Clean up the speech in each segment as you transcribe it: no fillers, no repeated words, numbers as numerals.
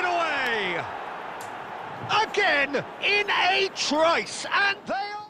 it away! Again, in a trice, and they are...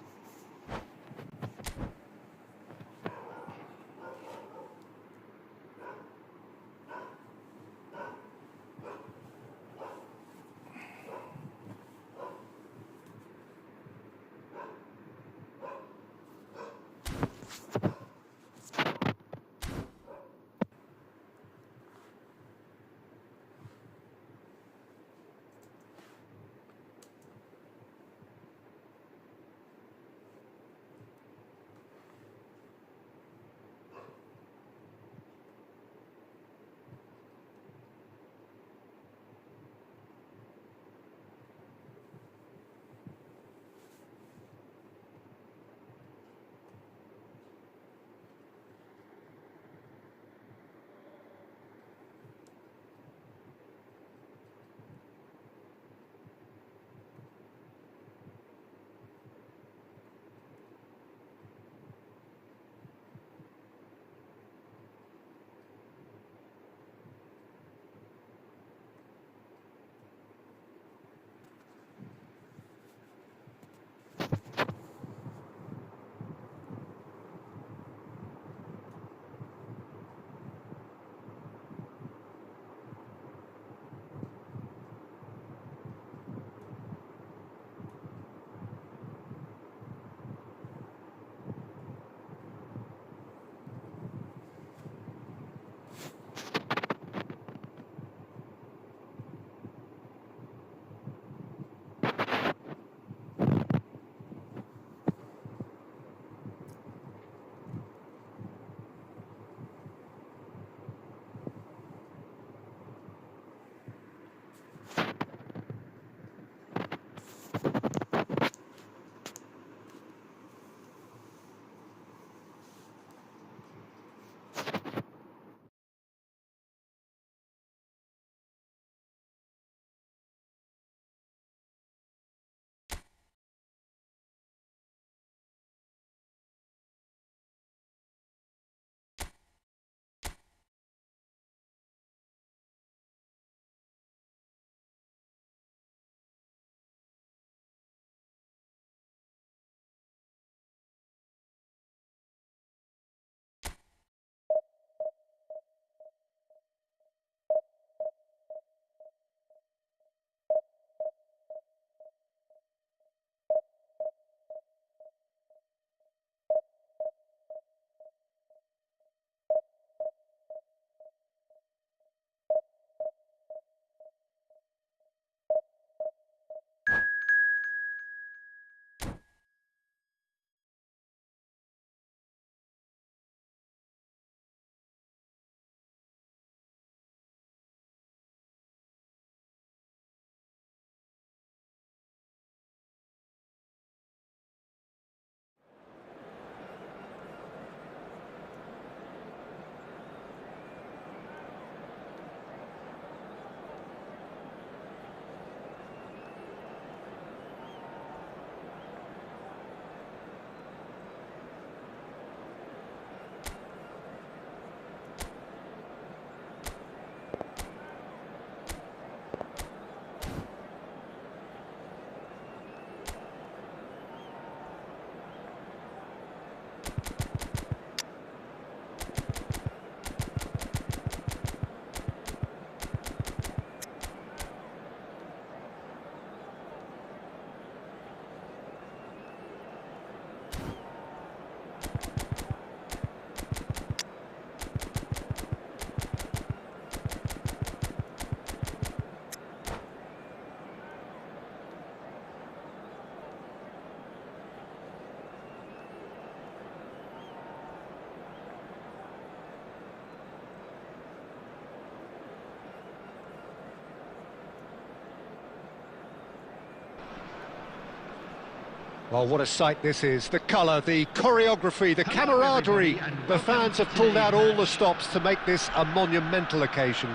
Well, what a sight this is. The colour, the choreography, the camaraderie. The fans have pulled out all the stops to make this a monumental occasion.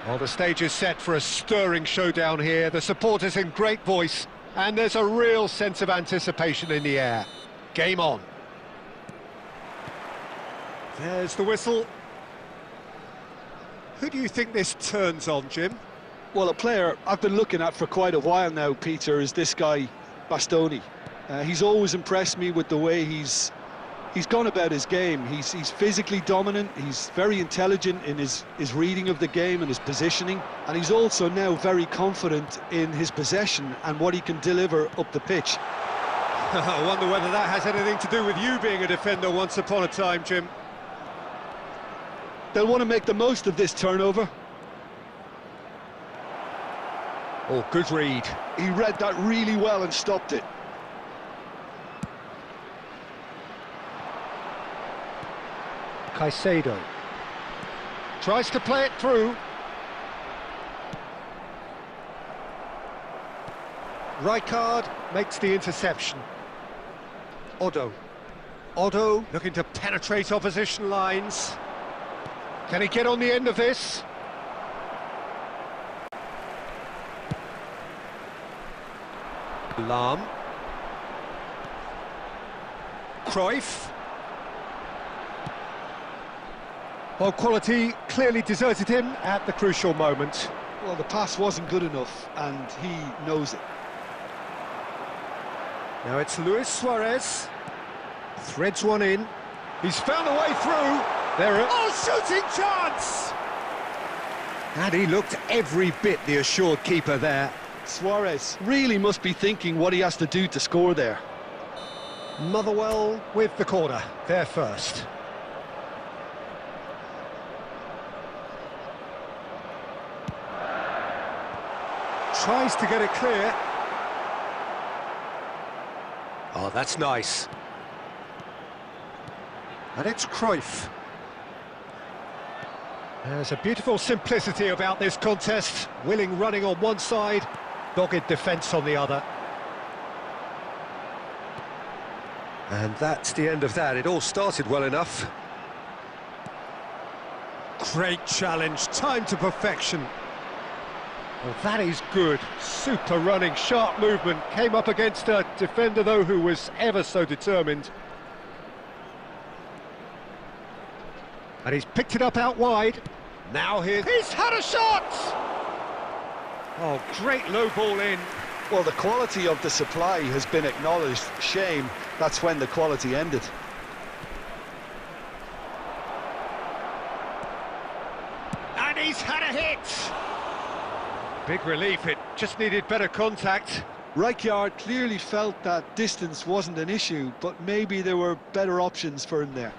Well, the stage is set for a stirring showdown here. The supporters in great voice, and there's a real sense of anticipation in the air. Game on. There's the whistle. Who do you think this turns on, Jim? Well, a player I've been looking at for quite a while now, Peter, is this guy, Bastoni. He's always impressed me with the way he's gone about his game. He's physically dominant, he's very intelligent in his reading of the game and his positioning, and he's also now very confident in his possession and what he can deliver up the pitch. I wonder whether that has anything to do with you being a defender once upon a time, Jim. They'll want to make the most of this turnover. Oh, good read. He read that really well and stopped it. Caicedo tries to play it through. Rijkaard makes the interception. Oddo looking to penetrate opposition lines. Can he get on the end of this? Lahm. Cruyff. Well, quality clearly deserted him at the crucial moment. Well, the pass wasn't good enough, and he knows it. Now it's Luis Suarez. Threads one in. He's found a way through. Shooting chance! And he looked every bit the assured keeper there. Suarez really must be thinking what he has to do to score there. Motherwell with the corner, there first. Tries to get it clear. Oh, that's nice. And it's Cruyff. There's a beautiful simplicity about this contest. Willing running on one side, dogged defence on the other. And that's the end of that. It all started well enough. Great challenge, time to perfection. Well, that is good. Super running, sharp movement. Came up against a defender, though, who was ever so determined. And he's picked it up out wide. Now he's had a shot! Oh, great low ball in. Well, the quality of the supply has been acknowledged. Shame that's when the quality ended. And he's had a hit! Big relief, it just needed better contact. Rijkaard clearly felt that distance wasn't an issue, but maybe there were better options for him there.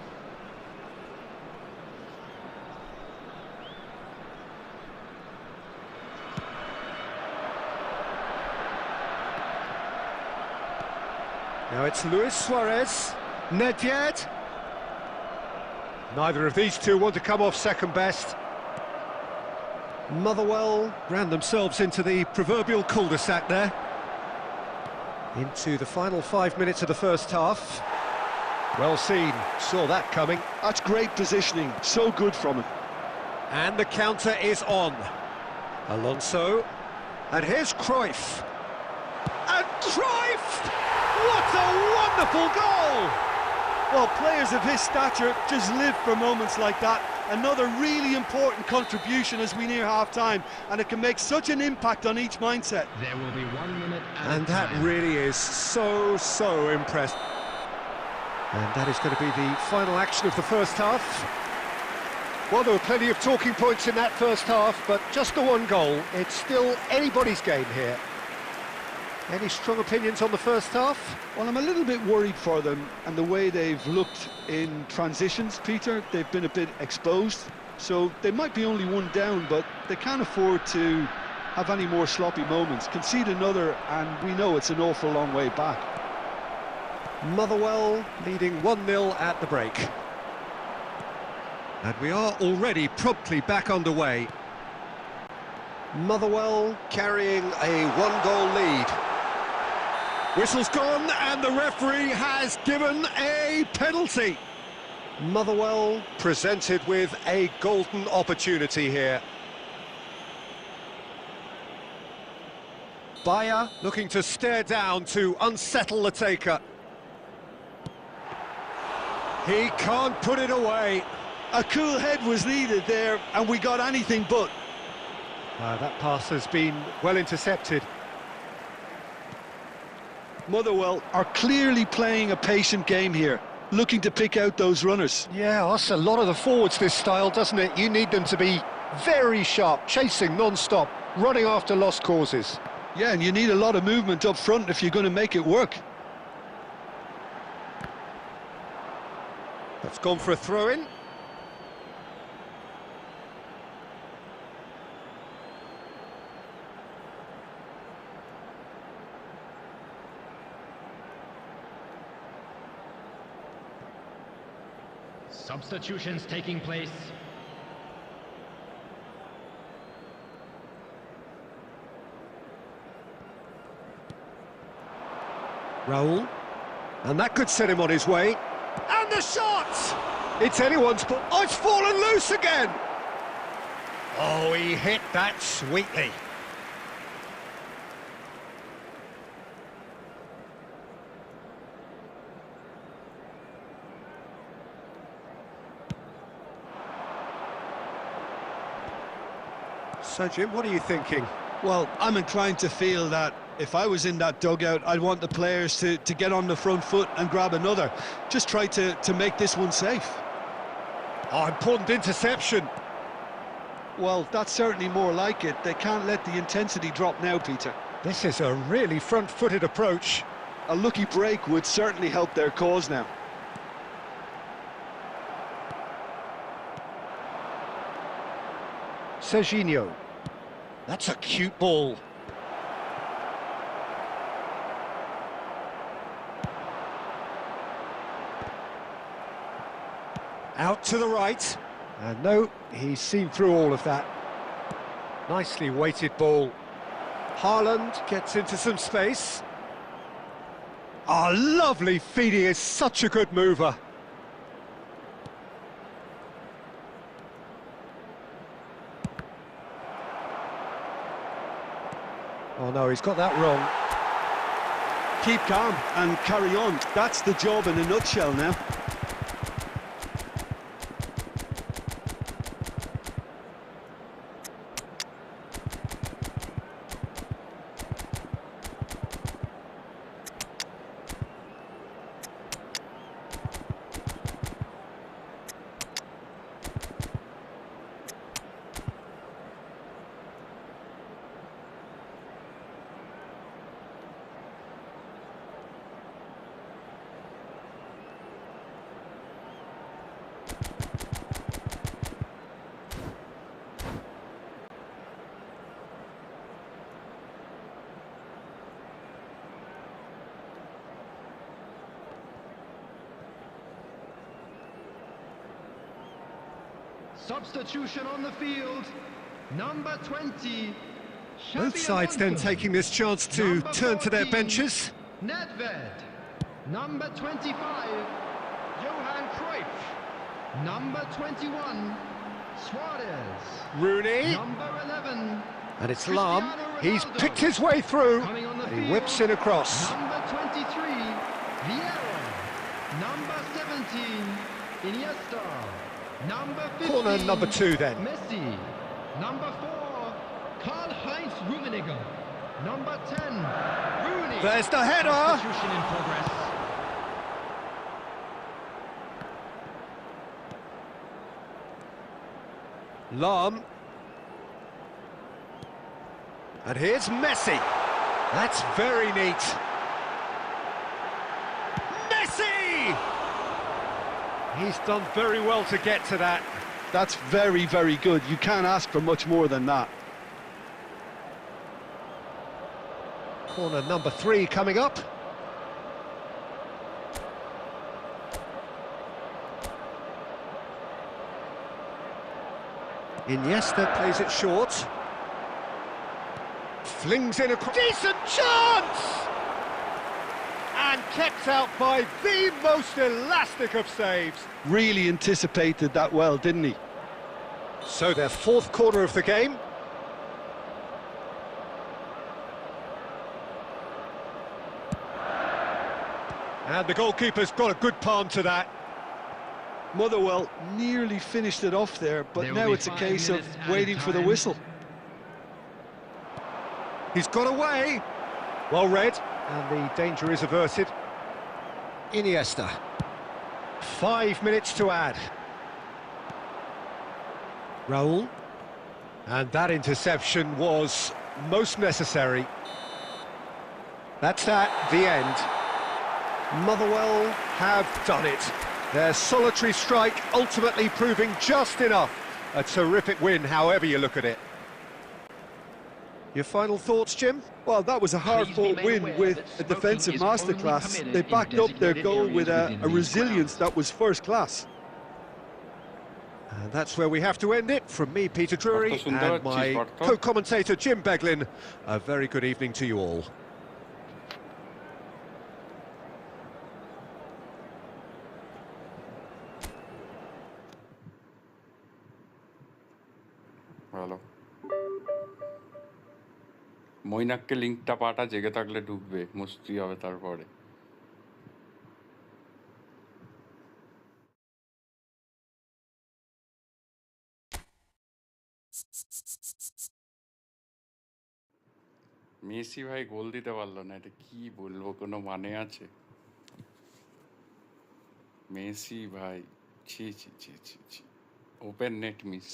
Now it's Luis Suarez. Nedved. Neither of these two want to come off second best. Motherwell ran themselves into the proverbial cul-de-sac there. Into the final 5 minutes of the first half. Well seen, saw that coming. That's great positioning, so good from him. And the counter is on. Alonso. And here's Cruyff. And Cruyff! What a wonderful goal! Well, players of his stature just live for moments like that. Another really important contribution as we near half-time, and it can make such an impact on each mindset. There will be 1 minute and that really is so impressive. And that is going to be the final action of the first half. Well, there were plenty of talking points in that first half, but just the one goal. It's still anybody's game here. Any strong opinions on the first half? Well, I'm a little bit worried for them and the way they've looked in transitions, Peter. They've been a bit exposed, so they might be only one down, but they can't afford to have any more sloppy moments. Concede another, and we know it's an awful long way back. Motherwell leading 1-0 at the break. And we are already promptly back underway. Motherwell carrying a one-goal lead. Whistle's gone, and the referee has given a penalty. Motherwell presented with a golden opportunity here. Bayer looking to stare down to unsettle the taker. He can't put it away. A cool head was needed there, and we got anything but. That pass has been well intercepted. Motherwell are clearly playing a patient game here, looking to pick out those runners. Yeah, that's a lot of the forwards, this style, doesn't it? You need them to be very sharp, chasing non-stop, running after lost causes. Yeah, and you need a lot of movement up front if you're going to make it work. That's gone for a throw-in. Substitutions taking place. Raul. And that could set him on his way. And the shot! It's anyone's ball. Oh, it's fallen loose again! Oh, he hit that sweetly. So, Jim, what are you thinking? Well, I'm inclined to feel that if I was in that dugout, I'd want the players to get on the front foot and grab another. Just try to make this one safe. Oh, important interception. Well, that's certainly more like it. They can't let the intensity drop now, Peter. This is a really front-footed approach. A lucky break would certainly help their cause now. Serginho. That's a cute ball. Out to the right. And no, he's seen through all of that. Nicely weighted ball. Haaland gets into some space. Oh, lovely feed. He is such a good mover. Oh no, he's got that wrong. Keep calm and carry on. That's the job in a nutshell now. Substitution on the field, number 20. Both sides then taking this chance to Number turn to their 14, benches. Nedved. Number 25, Johan Cruyff. Number 21, Suarez. Rooney. Number 11, And it's Lahm. Cristiano He's Ronaldo. picked his way through. Coming on the And he field, whips in across. Number 23, Vieira. Number 17, Iniesta. Number 15, Corner number 2 then. Messi. Number 4, Karl-Heinz Rummenigge. Number 10, Rooney. There's the header. Substitution in progress. Lahm. And here's Messi. That's very neat. Messi! He's done very well to get to that. That's very, very good. You can't ask for much more than that. Corner number 3 coming up. Iniesta plays it short. Flings in a decent chance! And kept out by the most elastic of saves. Really anticipated that well, didn't he? So their 4th quarter of the game. And the goalkeeper's got a good palm to that. Motherwell nearly finished it off there, but There will now be it's a 5 case of minutes added waiting for the time. whistle. He's got away. Well read, and the danger is averted. Iniesta. 5 minutes to add. Raul. And that interception was most necessary. That's at the end. Motherwell have done it. Their solitary strike ultimately proving just enough. A terrific win, however you look at it. Your final thoughts, Jim? Well, that was a hard-fought win with a defensive masterclass. They backed up their goal with a resilience that was first class. And that's where we have to end it. From me, Peter Drury, and my co-commentator, Jim Beglin. A very good evening to you all. ভালো মইনাককে লিংকটা পাটা জেগে থাকলে ঢুকবে মস্তি হবে তারপরে Messi ভাই গোল দিতে পারলো না এটা কি বলবো কোনো মানে আছে মেসি ভাই ছি ছি ছি ছি ছি open net miss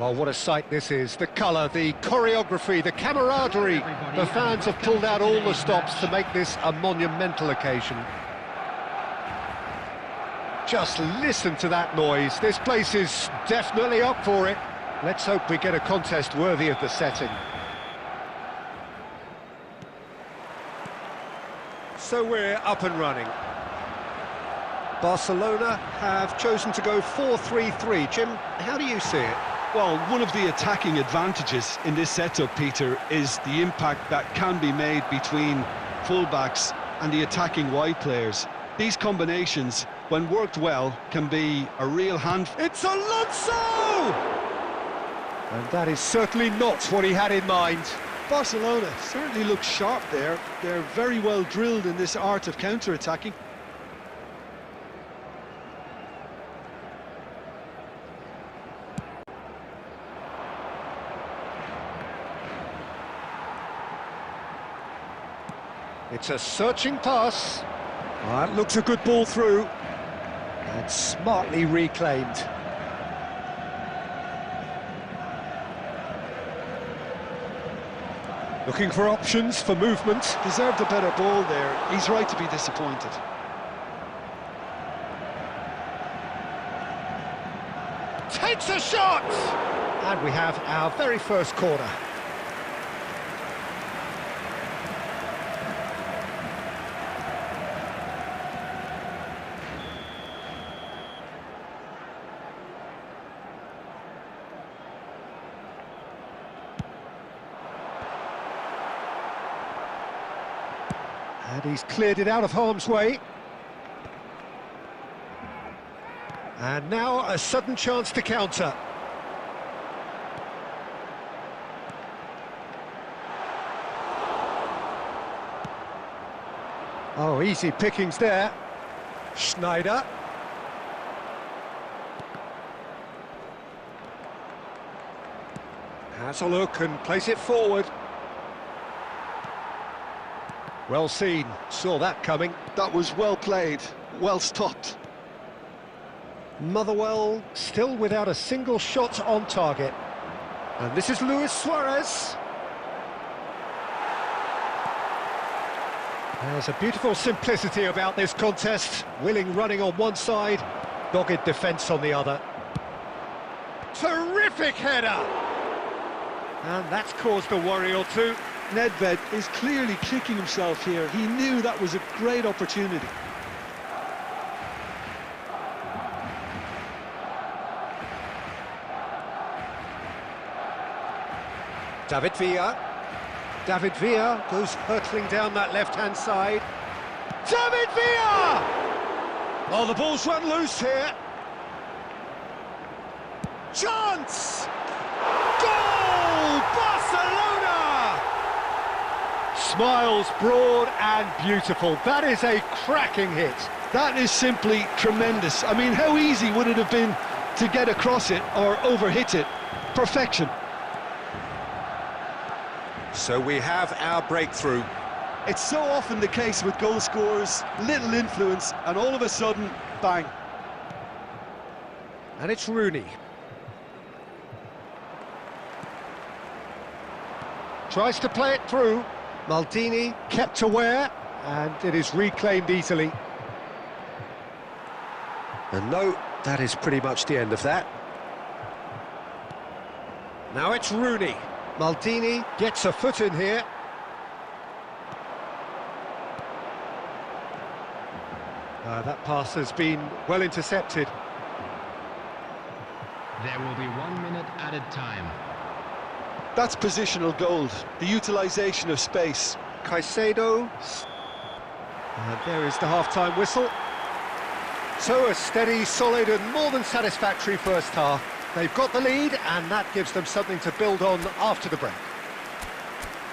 Well, what a sight this is. The colour, the choreography, the camaraderie. The fans have pulled out all the stops to make this a monumental occasion. Just listen to that noise. This place is definitely up for it. Let's hope we get a contest worthy of the setting. So we're up and running. Barcelona have chosen to go 4-3-3. Jim, how do you see it? Well, one of the attacking advantages in this setup, Peter, is the impact that can be made between fullbacks and the attacking wide players. These combinations, when worked well, can be a real handful. It's Alonso! And that is certainly not what he had in mind. Barcelona certainly look sharp there. They're very well drilled in this art of counter-attacking. It's a searching pass. That looks a good ball through. And smartly reclaimed. Looking for options for movement. Deserved a better ball there. He's right to be disappointed. Takes a shot! And we have our very first corner. And he's cleared it out of harm's way. And now a sudden chance to counter. Oh, easy pickings there. Schneider. Has a look and place it forward. Well seen, saw that coming. That was well played, well stopped. Motherwell still without a single shot on target. And this is Luis Suarez. There's a beautiful simplicity about this contest. Willing running on one side, dogged defence on the other. Terrific header! And that's caused a worry or two. Nedved is clearly kicking himself here. He knew that was a great opportunity. David Villa. David Villa goes hurtling down that left-hand side. David Villa! Oh, the ball's run loose here. Chance! Goal! Barcelona! Smiles broad and beautiful. That is a cracking hit. That is simply tremendous. I mean, how easy would it have been to get across it or overhit it? Perfection. So we have our breakthrough. It's so often the case with goal scorers, little influence, and all of a sudden, bang. And it's Rooney. Tries to play it through. Maldini kept aware, and it is reclaimed easily. And no, that is pretty much the end of that. Now it's Rooney. Maldini gets a foot in here. That pass has been well intercepted. There will be 1 minute added time. That's positional gold, the utilisation of space. Caicedo. And there is the half-time whistle. So a steady, solid and more than satisfactory first half. They've got the lead and that gives them something to build on after the break.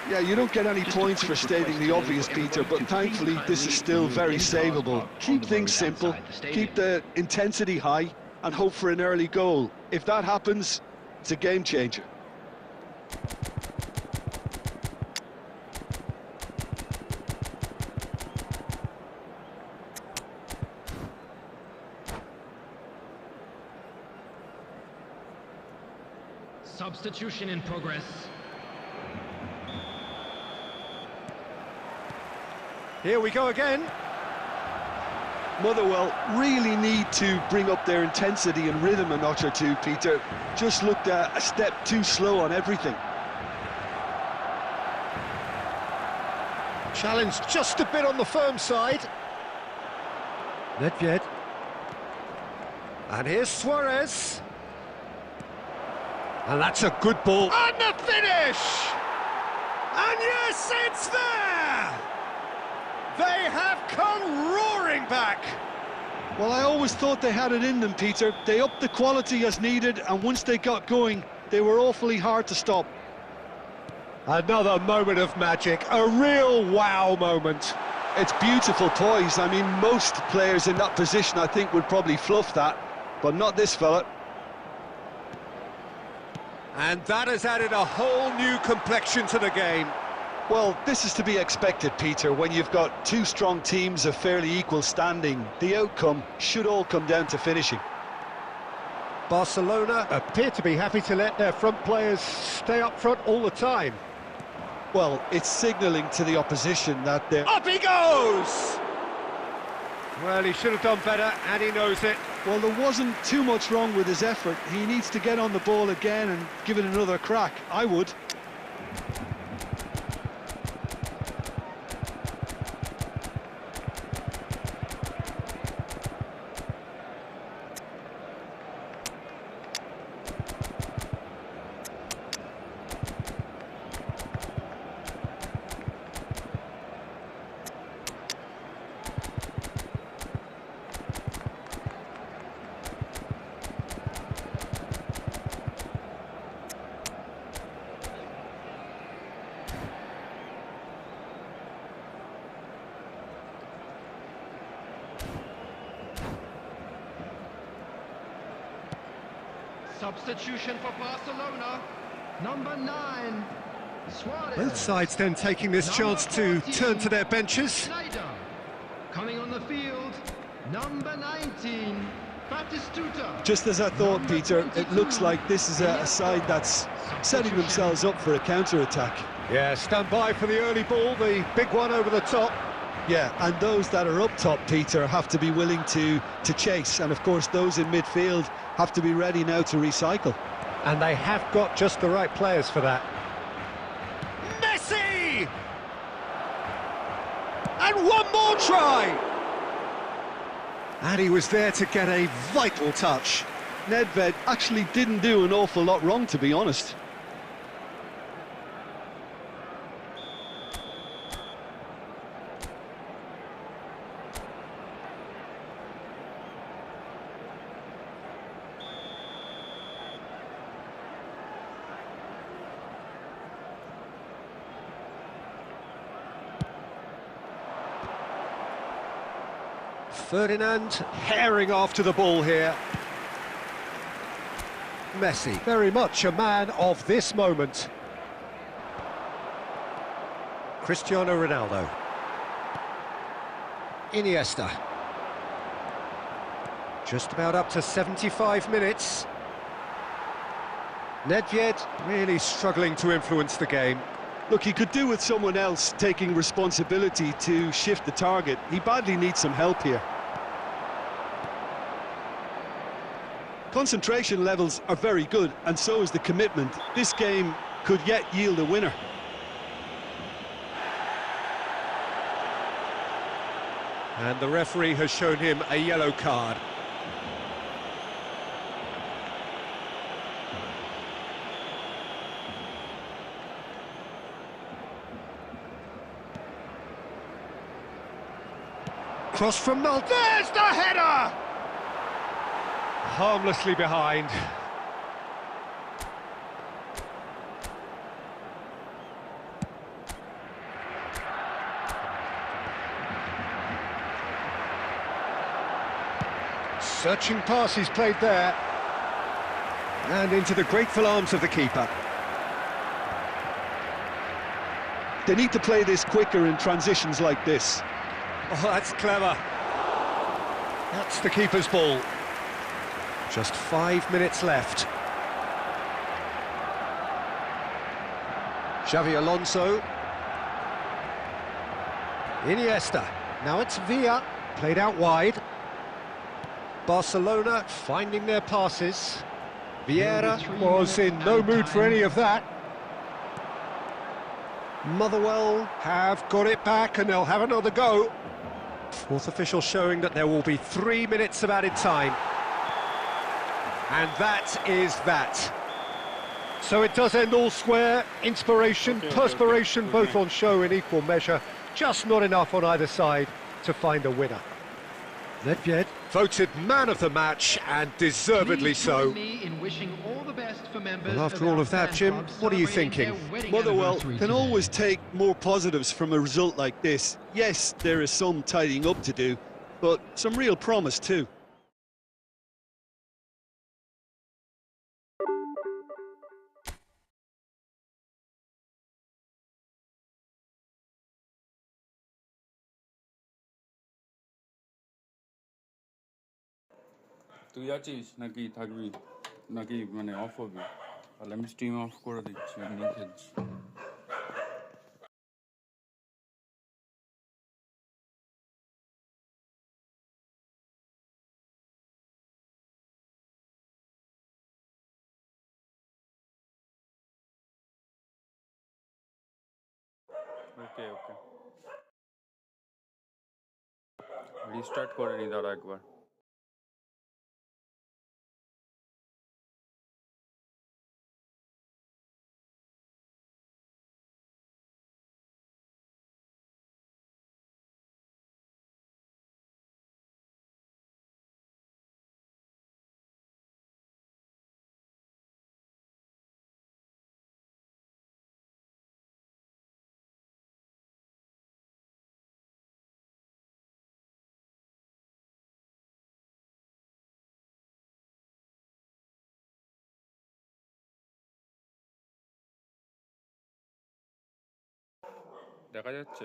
Yeah, you don't get any points for stating the obvious, Peter, but thankfully this is still very savable. Keep things simple, keep the intensity high and hope for an early goal. If that happens, it's a game changer. Substitution in progress. Here we go again. Motherwell really need to bring up their intensity and rhythm a notch or two, Peter. Just looked a step too slow on everything. Challenge just a bit on the firm side. Nedved. And here's Suarez. And that's a good ball. And the finish! And yes, it's there! They have come roaring back. Well, I always thought they had it in them, Peter. They upped the quality as needed, and once they got going, they were awfully hard to stop. Another moment of magic, a real wow moment. It's beautiful poise. I mean, most players in that position, I think, would probably fluff that, but not this fella. And that has added a whole new complexion to the game. Well, this is to be expected, Peter. When you've got two strong teams of fairly equal standing, the outcome should all come down to finishing. Barcelona appear to be happy to let their front players stay up front all the time. Well, it's signalling to the opposition that they're... Up he goes! Well, he should have done better, and he knows it. Well, there wasn't too much wrong with his effort. He needs to get on the ball again and give it another crack. I would. Substitution for Barcelona. Number 9, Suarez. Both sides then taking this chance to turn to their benches. Schneider. Coming on the field, number 19, Batistuta. Just as I thought, Peter, it looks like this is a side that's setting themselves up for a counter-attack. Yeah, stand by for the early ball, the big one over the top. Yeah, and those that are up top, Peter, have to be willing to chase. And, of course, those in midfield have to be ready now to recycle. And they have got just the right players for that. Messi! And one more try! And he was there to get a vital touch. Nedved actually didn't do an awful lot wrong, to be honest. Ferdinand herring after the ball here. Messi, very much a man of this moment. Cristiano Ronaldo. Iniesta. Just about up to 75 minutes. Nedved really struggling to influence the game. Look, he could do with someone else taking responsibility to shift the target. He badly needs some help here. Concentration levels are very good, and so is the commitment. This game could yet yield a winner. And the referee has shown him a yellow card. Cross from Nol. There's the header! Harmlessly behind. Searching pass he's played there. And into the grateful arms of the keeper. They need to play this quicker in transitions like this. Oh, that's clever. That's the keeper's ball. Just 5 minutes left. Xavi Alonso. Iniesta. Now it's Villa, played out wide. Barcelona finding their passes. Vieira was in no mood for any of that. Motherwell have got it back and they'll have another go. Fourth official showing that there will be 3 minutes of added time. And that is that. So it does end all square. Inspiration, perspiration, both on show in equal measure. Just not enough on either side to find a winner. Nedved voted man of the match, and deservedly Please join so. me in wishing all the best for members Well, after of all our of that, fan Jim, club what are you celebrating thinking? their wedding Motherwell anniversary can today. always take more positives from a result like this. Yes, there is some tidying up to do, but some real promise too. তুই আছিস নাকি থাকবি নাকি মানে of হবে তাহলে আমি stream of করে দিচ্ছি এমনি খেলছি ওকে ওকে রিস্টার্ট করে নি দাঁড়া একবার দেখা যাচ্ছে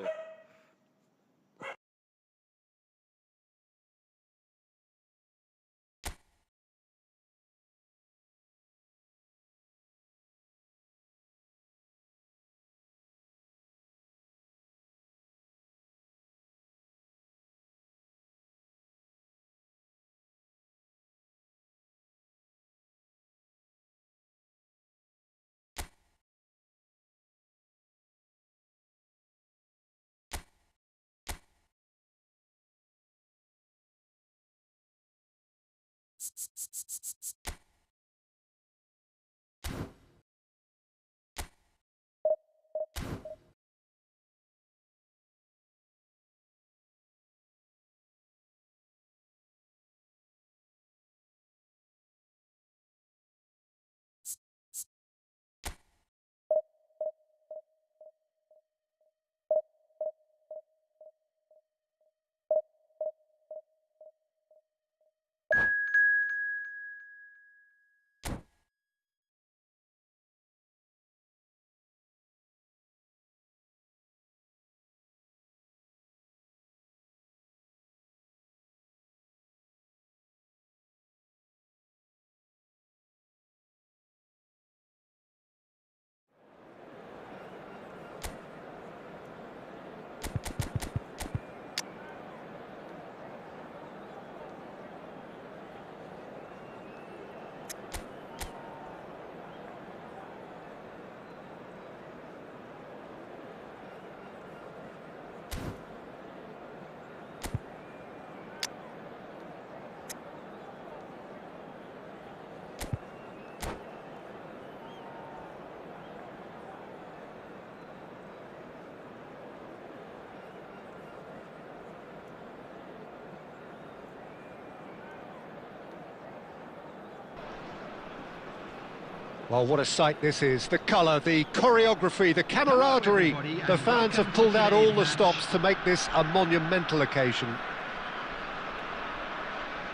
Well, what a sight this is. The colour, the choreography, the camaraderie. The fans have pulled out all the stops to make this a monumental occasion.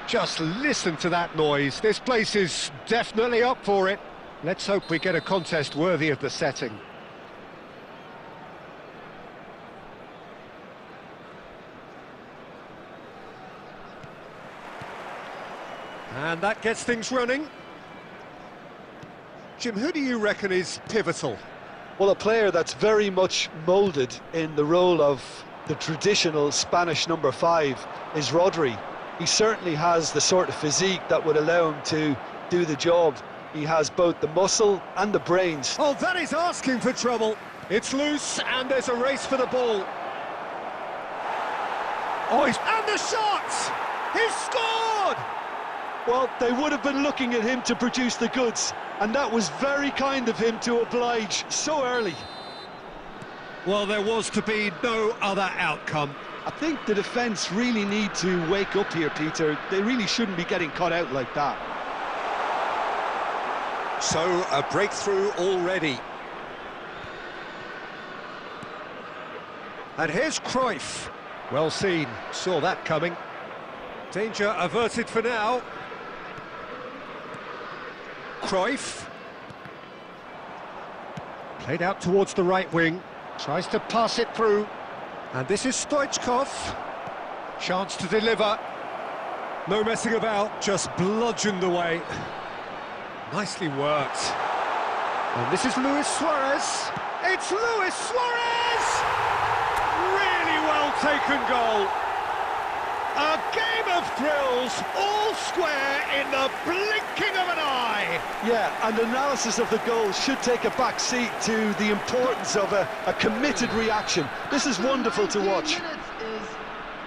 Just listen to that noise. This place is definitely up for it. Let's hope we get a contest worthy of the setting. And that gets things running. Jim, who do you reckon is pivotal? Well, a player that's very much moulded in the role of the traditional Spanish number 5 is Rodri. He certainly has the sort of physique that would allow him to do the job. He has both the muscle and the brains. Oh, that is asking for trouble. It's loose and there's a race for the ball. Oh, and the shot! He's scored! Well, they would have been looking at him to produce the goods, and that was very kind of him to oblige so early. Well, there was to be no other outcome. I think the defence really need to wake up here, Peter. They really shouldn't be getting caught out like that. So, a breakthrough already. And here's Cruyff. Well seen, saw that coming. Danger averted for now. Cruyff. Played out towards the right wing. Tries to pass it through. And this is Stoichkov. Chance to deliver. No messing about, just bludgeoned away. Nicely worked. And this is Luis Suarez. It's Luis Suarez! Really well taken goal. A game of thrills, all square in the blinking of an eye. Yeah, and analysis of the goal should take a back seat to the importance of a committed reaction. This is wonderful to watch.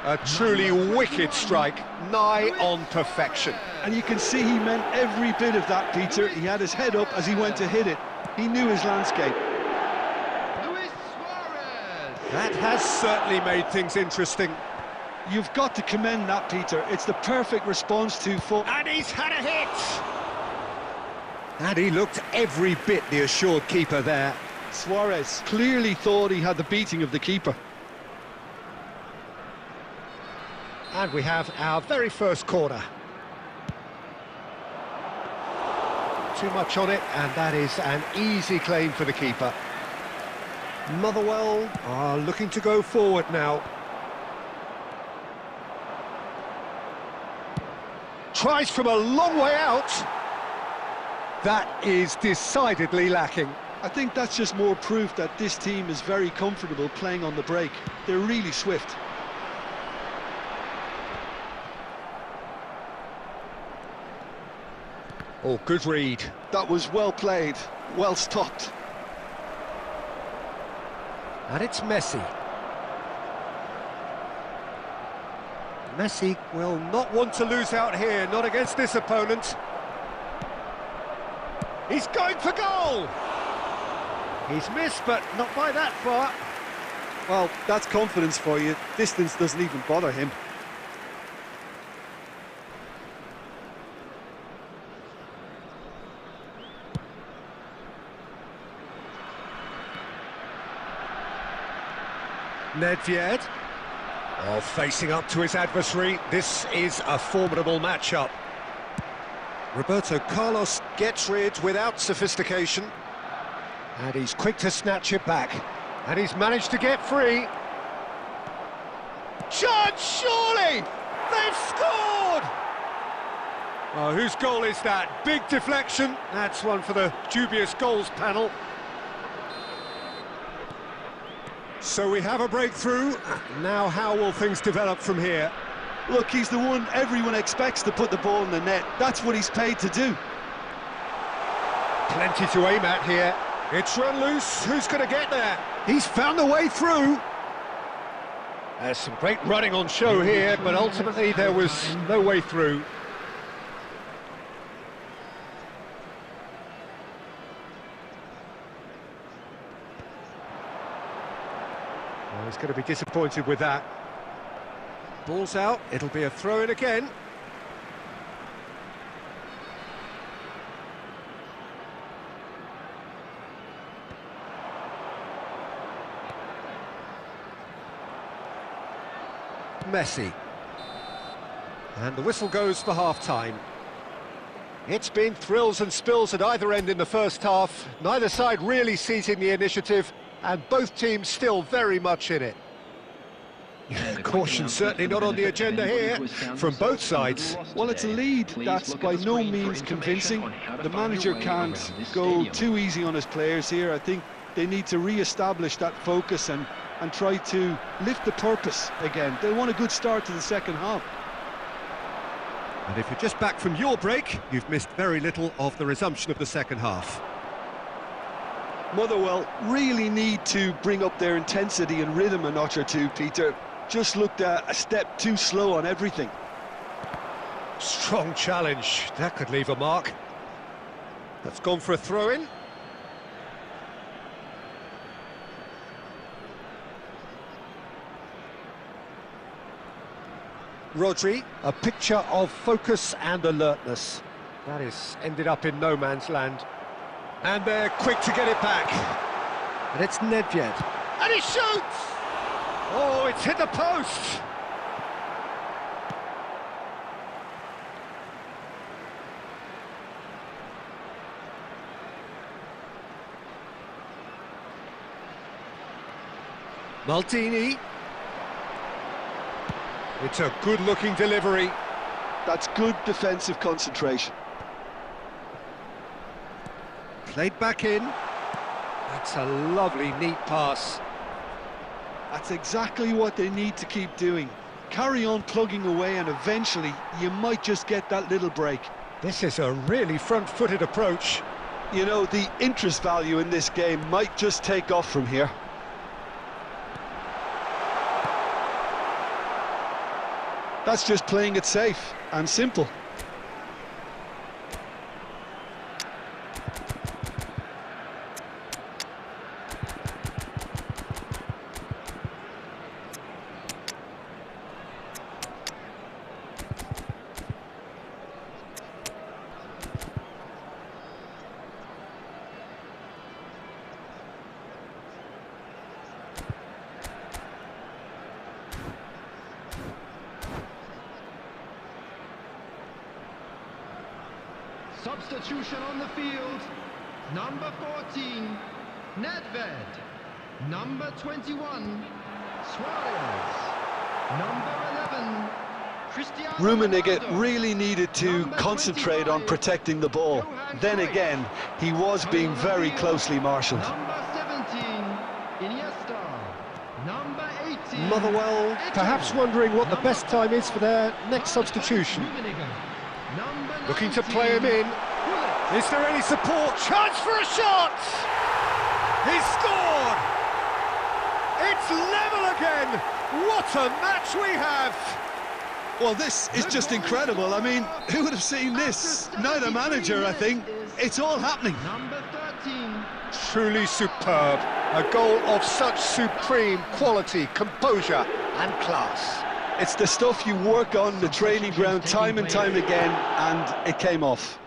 A truly wicked strike, nigh on perfection. And you can see he meant every bit of that, Peter. He had his head up as he went to hit it. He knew his landscape. Luis Suarez. That has certainly made things interesting. You've got to commend that, Peter. It's the perfect response to full... And he's had a hit! And he looked every bit the assured keeper there. Suarez clearly thought he had the beating of the keeper. And we have our very first corner. Too much on it, and that is an easy claim for the keeper. Motherwell are looking to go forward now. Tries from a long way out. That is decidedly lacking. I think that's just more proof that this team is very comfortable playing on the break. They're really swift. Oh, good read. That was well played, well stopped. And it's Messi. Messi will not want to lose out here, not against this opponent. He's going for goal! He's missed, but not by that far. Well, that's confidence for you. Distance doesn't even bother him. Nedved. Oh, facing up to his adversary. This is a formidable matchup. Roberto Carlos gets rid without sophistication. And he's quick to snatch it back. And he's managed to get free. Chance, surely! They've scored! Oh, whose goal is that? Big deflection. That's one for the dubious goals panel. So we have a breakthrough. Now how will things develop from here? Look, he's the one everyone expects to put the ball in the net. That's what he's paid to do. Plenty to aim at here. It's run loose. Who's going to get there? He's found a way through. There's some great running on show here, but ultimately there was no way through. Well, he's going to be disappointed with that. Ball's out, it'll be a throw-in again. Messi. And the whistle goes for half-time. It's been thrills and spills at either end in the first half. Neither side really seizing the initiative, and both teams still very much in it. Caution certainly not on the agenda here, from both sides. Well, it's a lead that's by no means convincing. The manager can't go too easy on his players here. I think they need to re-establish that focus and try to lift the purpose again. They want a good start to the second half. And if you're just back from your break, you've missed very little of the resumption of the second half. Motherwell really need to bring up their intensity and rhythm a notch or two, Peter. Just looked a step too slow on everything. Strong challenge, that could leave a mark. That's gone for a throw-in. Rodri, a picture of focus and alertness. That is ended up in no man's land. And they're quick to get it back. And it's Nedved. And he shoots! Oh, it's hit the post! Maldini. It's a good-looking delivery. That's good defensive concentration. Played back in. That's a lovely, neat pass. That's exactly what they need to keep doing. Carry on plugging away and eventually you might just get that little break. This is a really front-footed approach. You know, the interest value in this game might just take off from here. That's just playing it safe and simple. Substitution on the field. Number 14, Nedved. Number 21, Suarez. Number 11, Cristiano Rummenigge Ronaldo. really needed to Number concentrate on 25, protecting the ball. Johan Then Cruyff. again, he was being On the very field, closely marshalled. Number 17, Iniesta. Number 18, Motherwell perhaps wondering what the best time is for their next substitution. Rummenigge. Number Looking to 19, play him in. Gullit. Is there any support? Chance for a shot! He's scored! It's level again! What a match we have! Well, this is just incredible. I mean, who would have seen this? Neither manager, I think. It's all happening. Number 13, Truly superb. A goal of such supreme quality, composure and class. It's the stuff you work on the training ground time and time again, and it came off.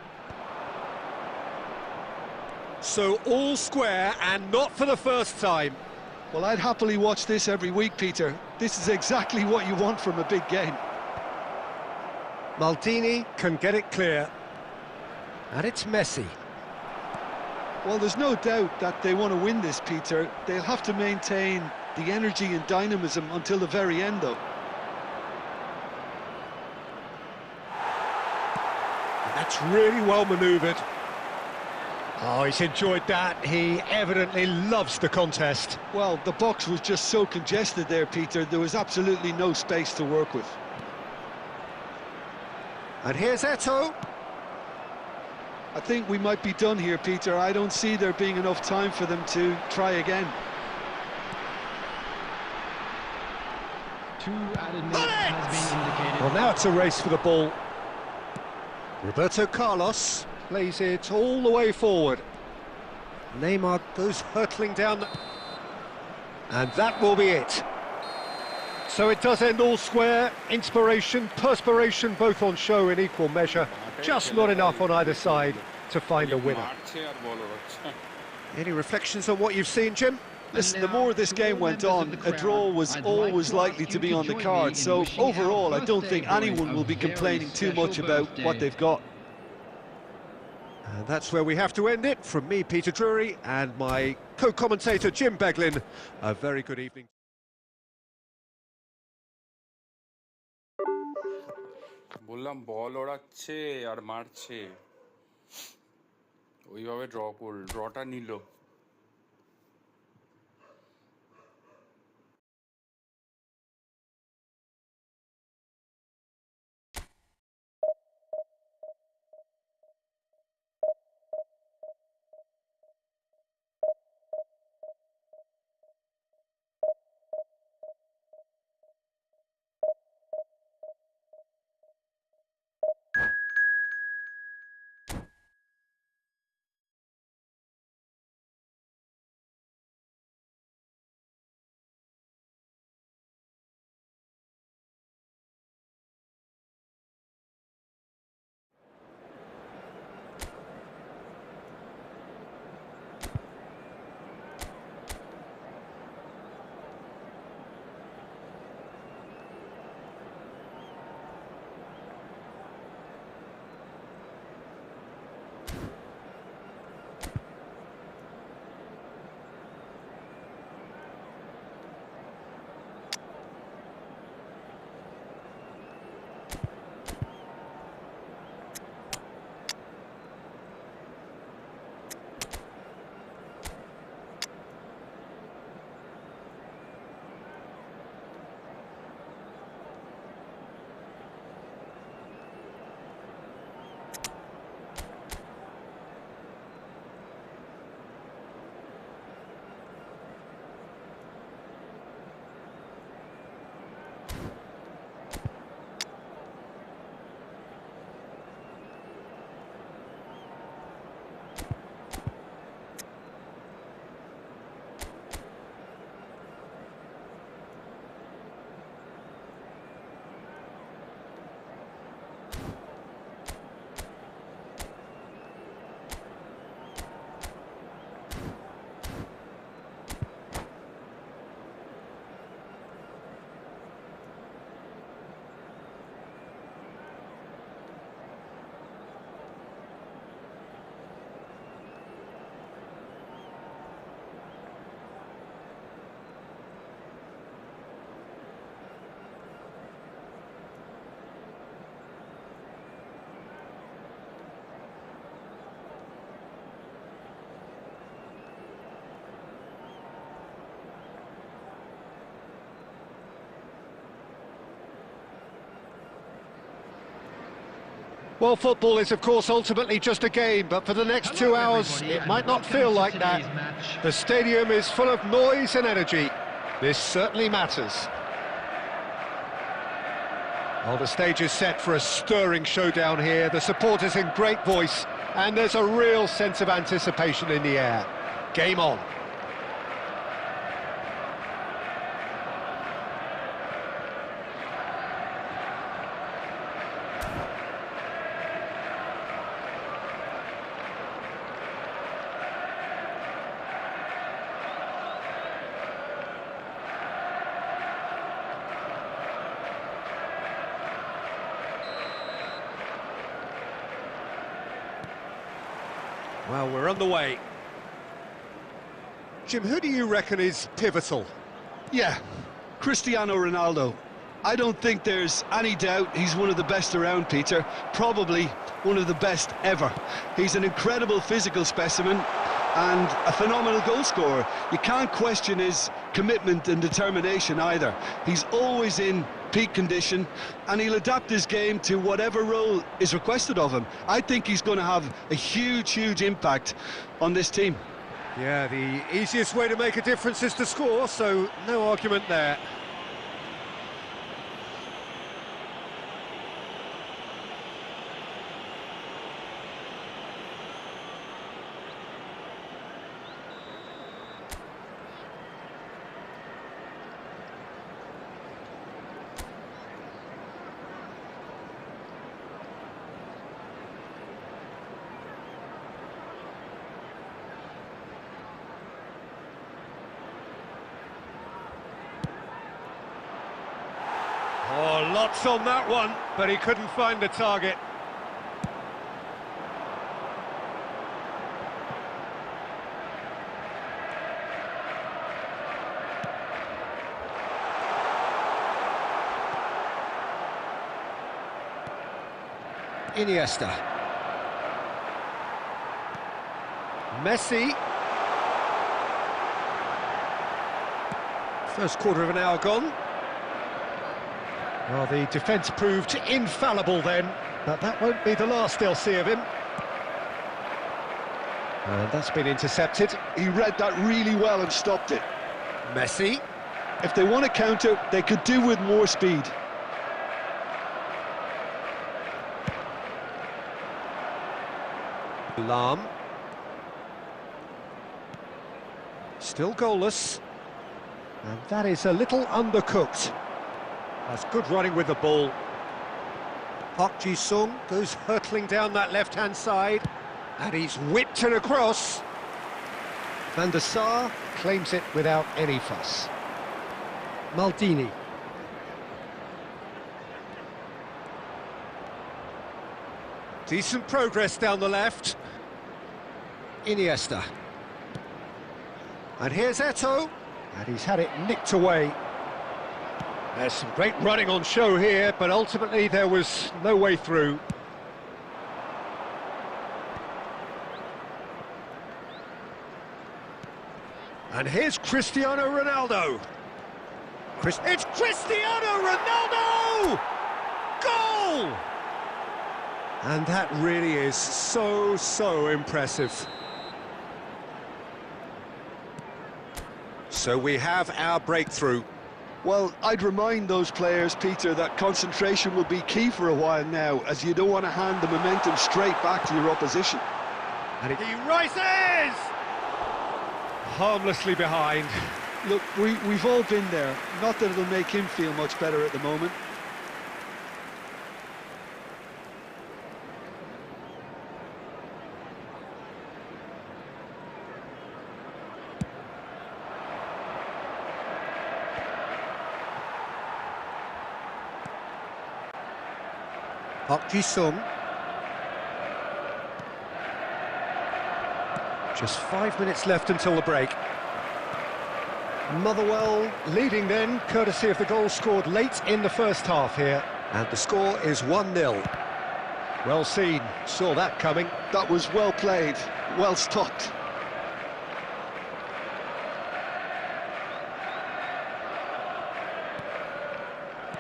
So all square and not for the first time. Well, I'd happily watch this every week, Peter. This is exactly what you want from a big game. Maldini can get it clear. And it's Messi. Well, there's no doubt that they want to win this, Peter. They'll have to maintain the energy and dynamism until the very end, though. That's really well manoeuvred. Oh, he's enjoyed that. He evidently loves the contest. Well, the box was just so congested there, Peter. There was absolutely no space to work with. And here's Eto'o. I think we might be done here, Peter. I don't see there being enough time for them to try again. 2 added minutes has been indicated. Well, now it's a race for the ball. Roberto Carlos plays it all the way forward. Neymar goes hurtling down. And that will be it. So it does end all square. Inspiration, perspiration, both on show in equal measure. Just not enough on either side to find a winner. Any reflections on what you've seen, Jim? Listen, the more this game went on, a draw was always likely to be on the card. So overall, I don't think anyone will be complaining too much about what they've got. And that's where we have to end it. From me, Peter Drury, and my co-commentator, Jim Beglin. A very good evening. বললাম বল ওড়াচ্ছে আর মারছে ওইভাবে ড্রটা নিল Well, football is, of course, ultimately just a game, but for the next 2 hours, it might not feel like that. The stadium is full of noise and energy. This certainly matters. Well, the stage is set for a stirring showdown here. The supporters in great voice, and there's a real sense of anticipation in the air. Game on. Well, we're on the way. Jim, who do you reckon is pivotal? Yeah, Cristiano Ronaldo. I don't think there's any doubt he's one of the best around, Peter. Probably one of the best ever. He's an incredible physical specimen and a phenomenal goal scorer. You can't question his commitment and determination either. He's always in peak condition, and he'll adapt his game to whatever role is requested of him. I think he's going to have a huge impact on this team. Yeah, the easiest way to make a difference is to score, so no argument there. Oh, lots on that one, but he couldn't find the target. Iniesta. Messi. First quarter of an hour gone. Well, the defence proved infallible then, but that won't be the last they'll see of him. And that's been intercepted. He read that really well and stopped it. Messi. If they want to counter, they could do with more speed. Lam. Still goalless. And that is a little undercooked. That's good running with the ball. Park Ji-sung goes hurtling down that left-hand side, and he's whipped it across. Van der Sar claims it without any fuss. Maldini. Decent progress down the left. Iniesta. And here's Eto'o, and he's had it nicked away. There's some great running on show here, but ultimately there was no way through. And here's Cristiano Ronaldo. It's Cristiano Ronaldo! Goal! And that really is so impressive. So we have our breakthrough. Well, I'd remind those players, Peter, that concentration will be key for a while now, as you don't want to hand the momentum straight back to your opposition. And he rises! Harmlessly behind. Look, we've all been there. Not that it'll make him feel much better at the moment. Park Ji-sung. Just 5 minutes left until the break. Motherwell leading then, courtesy of the goal scored late in the first half here. And the score is 1-0. Well seen, saw that coming. That was well played, well stopped.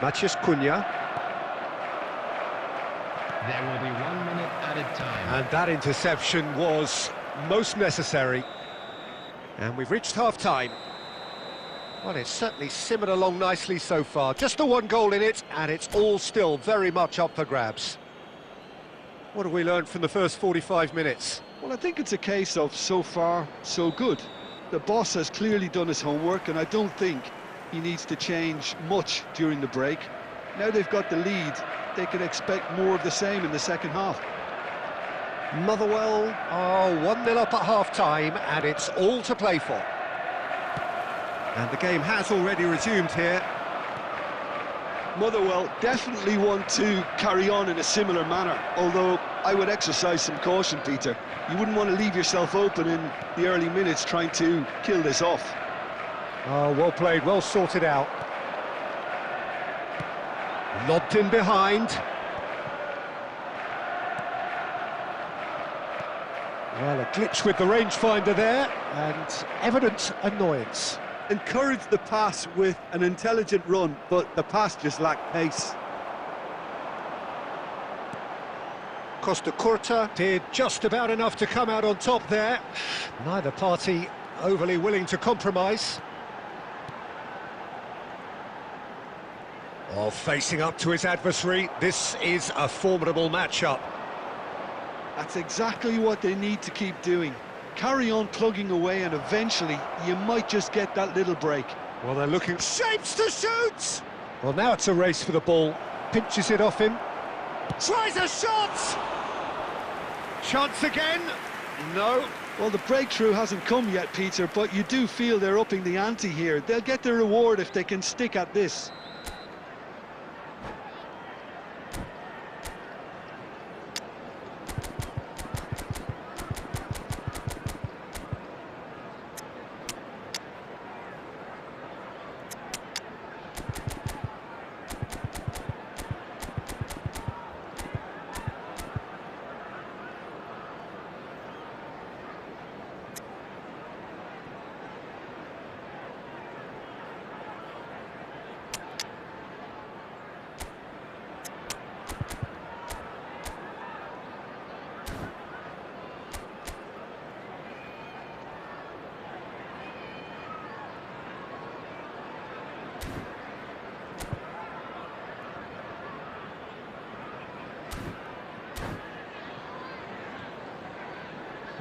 Matheus Cunha. There will be 1 minute added time. And that interception was most necessary. And we've reached half-time. Well, it's certainly simmered along nicely so far. Just the one goal in it, and it's all still very much up for grabs. What have we learned from the first 45 minutes? Well, I think it's a case of so far, so good. The boss has clearly done his homework, and I don't think he needs to change much during the break. Now they've got the lead, they can expect more of the same in the second half. Motherwell are 1-0 up at half-time, and it's all to play for. And the game has already resumed here. Motherwell definitely want to carry on in a similar manner, although I would exercise some caution, Peter. You wouldn't want to leave yourself open in the early minutes trying to kill this off. Oh, well played, well sorted out. Lobbed in behind. Well, a glitch with the rangefinder there, and evident annoyance. Encouraged the pass with an intelligent run, but the pass just lacked pace. Costa Curta did just about enough to come out on top there. Neither party overly willing to compromise. Oh, facing up to his adversary, this is a formidable matchup. That's exactly what they need to keep doing. Carry on plugging away, and eventually you might just get that little break. Well, they're looking shapes to shoot! Well, now it's a race for the ball. Pinches it off him. Tries a shot! Chance again? No. Well, the breakthrough hasn't come yet, Peter, but you do feel they're upping the ante here. They'll get their reward if they can stick at this.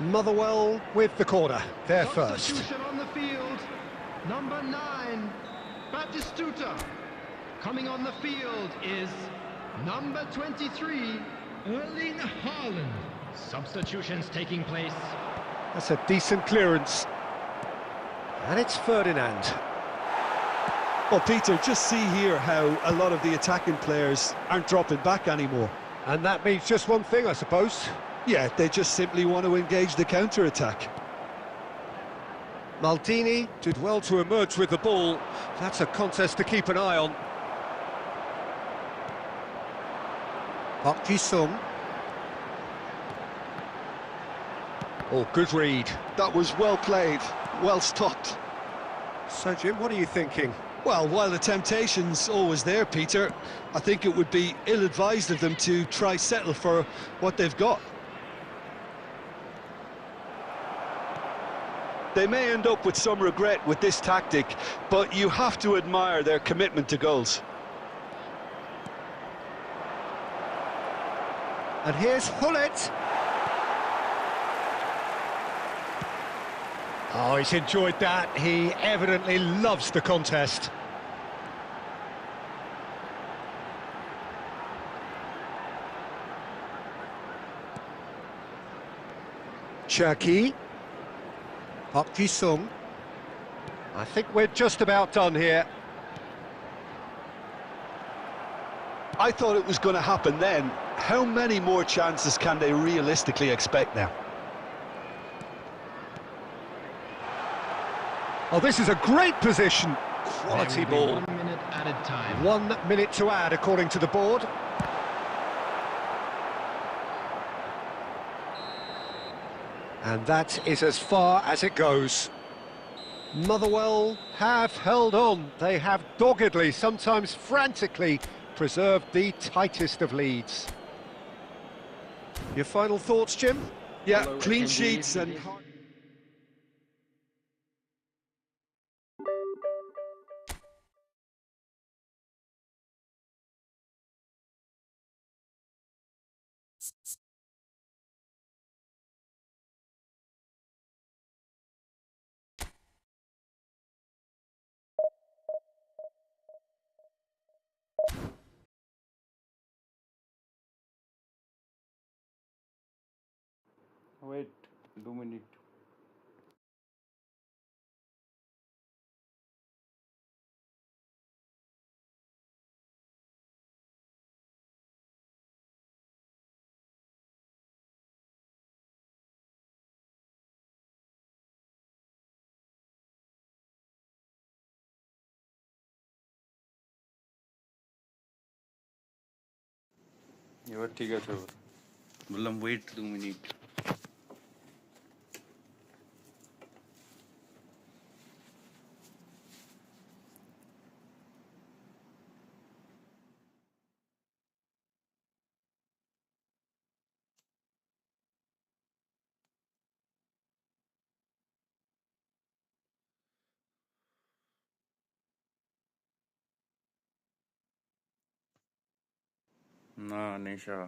Motherwell with the corner, there first. Substitution on the field. Number 9, Batistuta. Coming on the field is number 23, Erling Haaland. Substitutions taking place. That's a decent clearance. And it's Ferdinand. Well, Peter, just see here how a lot of the attacking players aren't dropping back anymore. And that means just one thing, I suppose. Yeah, they just simply want to engage the counter-attack. Maldini did well to emerge with the ball. That's a contest to keep an eye on. Park Ji-sung. Oh, good read. That was well played, well stopped. So, Jim, what are you thinking? Well, while the temptation's always there, Peter, I think it would be ill-advised of them to try settle for what they've got. They may end up with some regret with this tactic, but you have to admire their commitment to goals. And here's Hullet. Oh, he's enjoyed that. He evidently loves the contest. Cherki. Park Ji-sung. I think we're just about done here. I thought it was going to happen then. How many more chances can they realistically expect now? Oh, this is a great position. Quality There will ball. be 1 minute added time. 1 minute to add, according to the board. And that is as far as it goes. Motherwell have held on. They have doggedly, sometimes frantically, preserved the tightest of leads. Your final thoughts, Jim? Yeah, clean sheets and... Wait 2 minutes. এবার ঠিক আছে এবার বললাম wait 2 minute না নেশা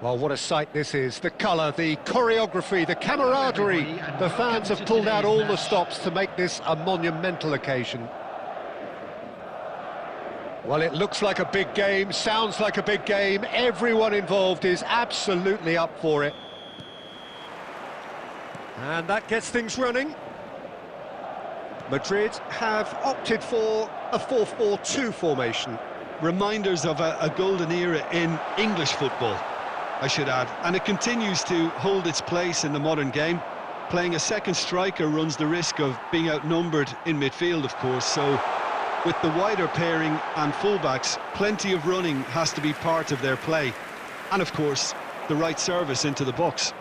Well, what a sight this is. The colour, the choreography, the camaraderie. The fans have pulled out all the stops to make this a monumental occasion. Well, it looks like a big game, sounds like a big game. Everyone involved is absolutely up for it. And that gets things running. Madrid have opted for a 4-4-2 formation. Reminders of a golden era in English football, I should add. And it continues to hold its place in the modern game. Playing a second striker runs the risk of being outnumbered in midfield, of course, so with the wider pairing and fullbacks, plenty of running has to be part of their play. And of course, the right service into the box.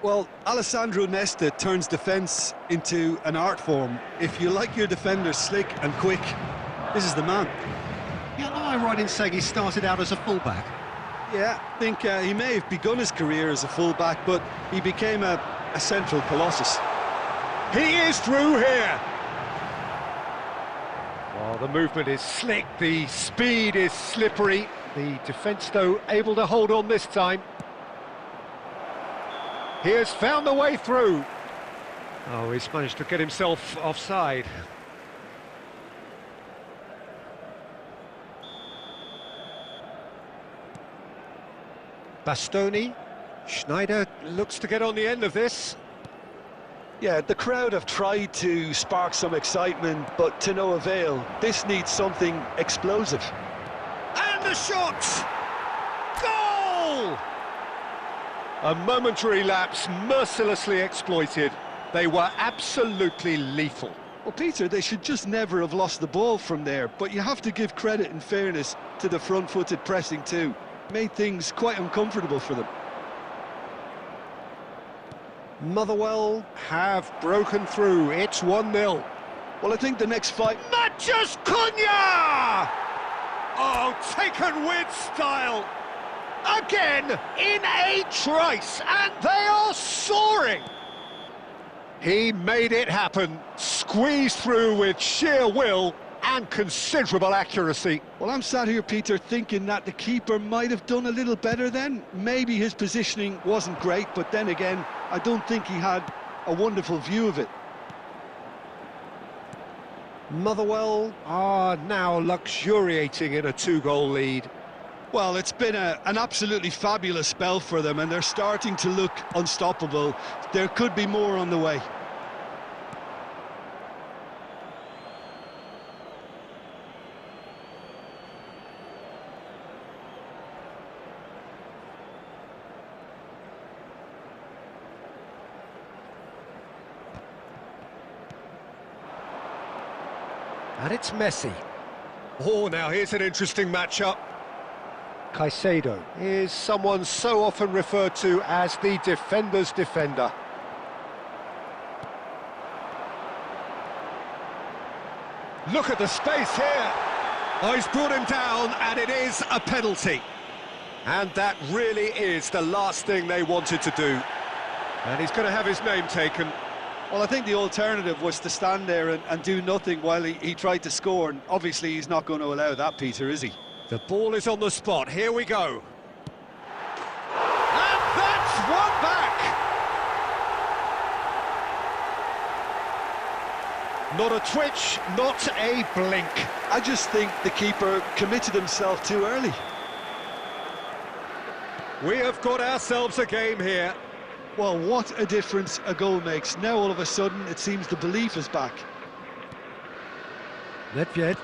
Well, Alessandro Nesta turns defence into an art form. If you like your defenders slick and quick, this is the man. Yeah, am I right in saying he started out as a fullback? Yeah, I think he may have begun his career as a fullback, but he became a central colossus. He is through here! Well, the movement is slick, the speed is slippery. The defence, though, able to hold on this time. He has found the way through. Oh, he's managed to get himself offside. Bastoni. Schneider looks to get on the end of this. Yeah, the crowd have tried to spark some excitement, but to no avail. This needs something explosive. And the shot! Goal! A momentary lapse, mercilessly exploited. They were absolutely lethal. Well, Peter, they should just never have lost the ball from there, but you have to give credit and fairness to the front-footed pressing too. Made things quite uncomfortable for them. Motherwell have broken through. It's 1-0. Well, I think the next fight... Matches Cunha! Oh, taken with style. Again, in a trice, and they are soaring. He made it happen, squeezed through with sheer will and considerable accuracy. Well, I'm sat here, Peter, thinking that the keeper might have done a little better then. Maybe his positioning wasn't great, but then again, I don't think he had a wonderful view of it. Motherwell are now luxuriating in a 2-goal lead. Well, it's been an absolutely fabulous spell for them, and they're starting to look unstoppable. There could be more on the way. And it's Messi. Oh, now here's an interesting matchup. Caicedo is someone so often referred to as the defender's defender. Look at the space here. Oh, he's brought him down, and it is a penalty. And that really is the last thing they wanted to do. And he's going to have his name taken. Well, I think the alternative was to stand there and do nothing while he tried to score, and obviously he's not going to allow that, Peter, is he? The ball is on the spot. Here we go. And that's one back. Not a twitch, not a blink. I just think the keeper committed himself too early. We have got ourselves a game here. Well, what a difference a goal makes. Now all of a sudden it seems the belief is back. Nedved.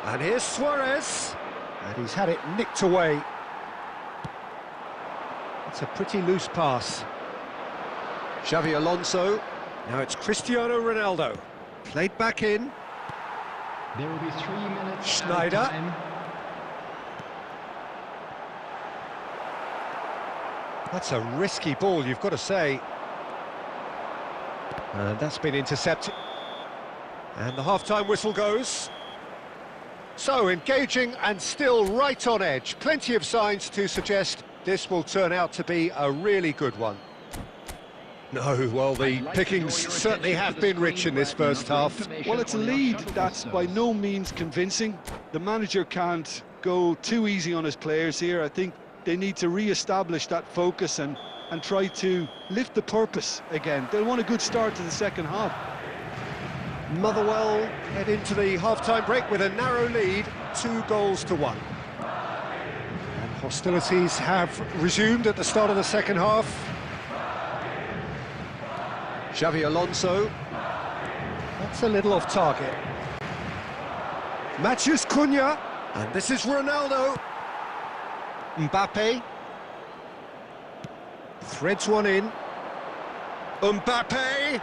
And here's Suarez. And he's had it nicked away. It's a pretty loose pass. Xavi Alonso. Now it's Cristiano Ronaldo. Played back in. There will be 3 minutes. Schneider. Time. That's a risky ball, you've got to say. And that's been intercepted. And the half-time whistle goes. So, engaging and still right on edge. Plenty of signs to suggest this will turn out to be a really good one. No, well, the pickings certainly have been rich in this first half. Well, it's a lead that's by no means convincing. The manager can't go too easy on his players here. I think they need to re-establish that focus and try to lift the purpose again. They'll want a good start to the second half. Motherwell head into the half-time break with a narrow lead, 2-1. And hostilities have resumed at the start of the second half. Xavi Alonso, that's a little off target. Matheus Cunha, and this is Ronaldo. Mbappe threads one in. Mbappe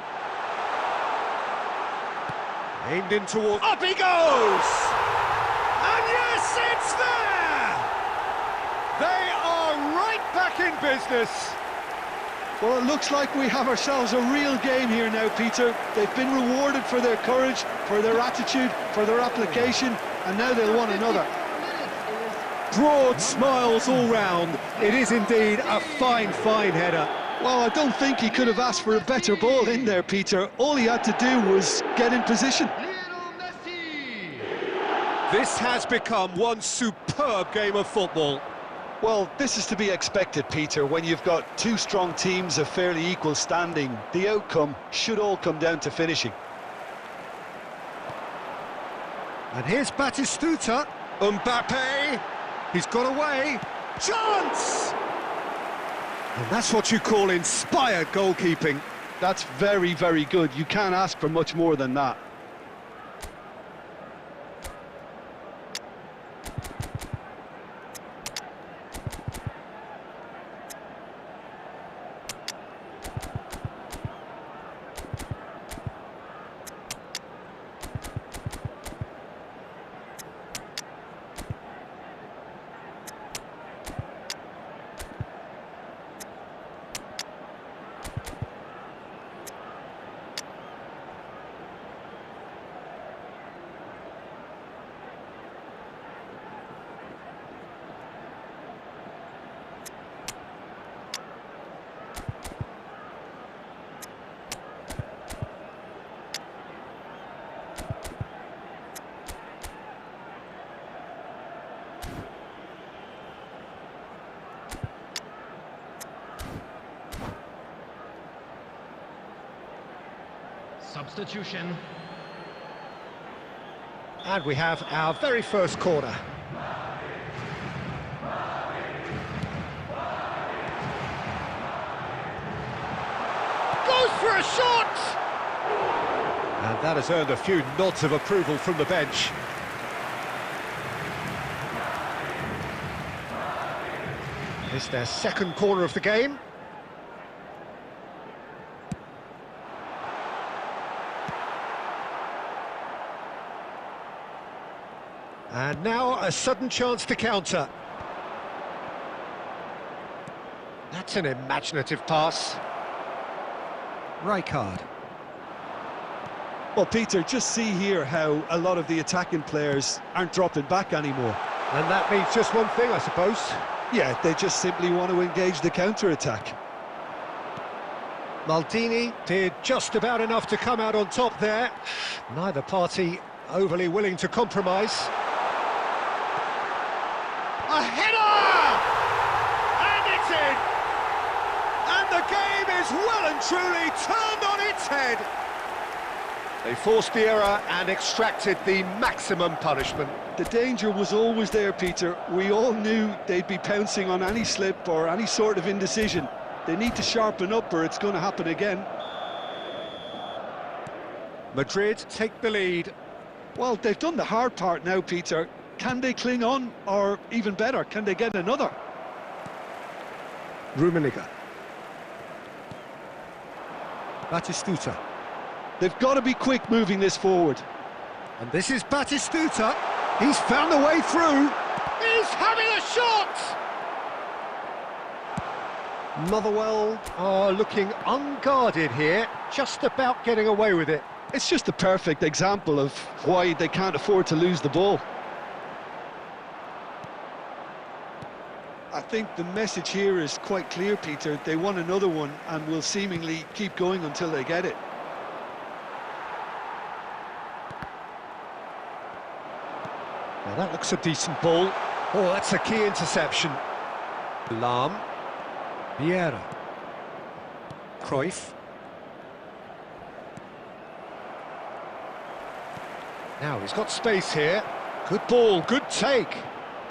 aimed in towards. Up he goes! And yes, it's there! They are right back in business. Well, it looks like we have ourselves a real game here now, Peter. They've been rewarded for their courage, for their attitude, for their application, and now they'll want another. Broad smiles all round. It is indeed a fine, fine header. Well, I don't think he could have asked for a better ball in there, Peter. All he had to do was get in position. This has become one superb game of football. Well, this is to be expected, Peter. When you've got two strong teams of fairly equal standing, the outcome should all come down to finishing. And here's Batistuta. Mbappe, he's got away. Chance! And that's what you call inspired goalkeeping. That's very, very good. You can't ask for much more than that. Substitution. And we have our very first corner. Goes for a shot! And that has earned a few nods of approval from the bench. It's their second corner of the game. And now a sudden chance to counter. That's an imaginative pass. Rijkaard. Well, Peter, just see here how a lot of the attacking players aren't dropping back anymore. And that means just one thing, I suppose. Yeah, they just simply want to engage the counter-attack. Maldini did just about enough to come out on top there. Neither party overly willing to compromise. A header! And it's in! And the game is well and truly turned on its head. They forced the error and extracted the maximum punishment. The danger was always there, Peter. We all knew they'd be pouncing on any slip or any sort of indecision. They need to sharpen up or it's going to happen again. Madrid take the lead. Well, they've done the hard part now, Peter. Can they cling on, or even better, can they get another? Rummenigge. Batistuta. They've got to be quick moving this forward. And this is Batistuta. He's found a way through. He's having a shot! Motherwell are looking unguarded here, just about getting away with it. It's just a perfect example of why they can't afford to lose the ball. I think the message here is quite clear, Peter. They want another one and will seemingly keep going until they get it. Now that looks a decent ball. Oh, that's a key interception. Lahm. Vieira. Cruyff. Now he's got space here. Good ball, good take.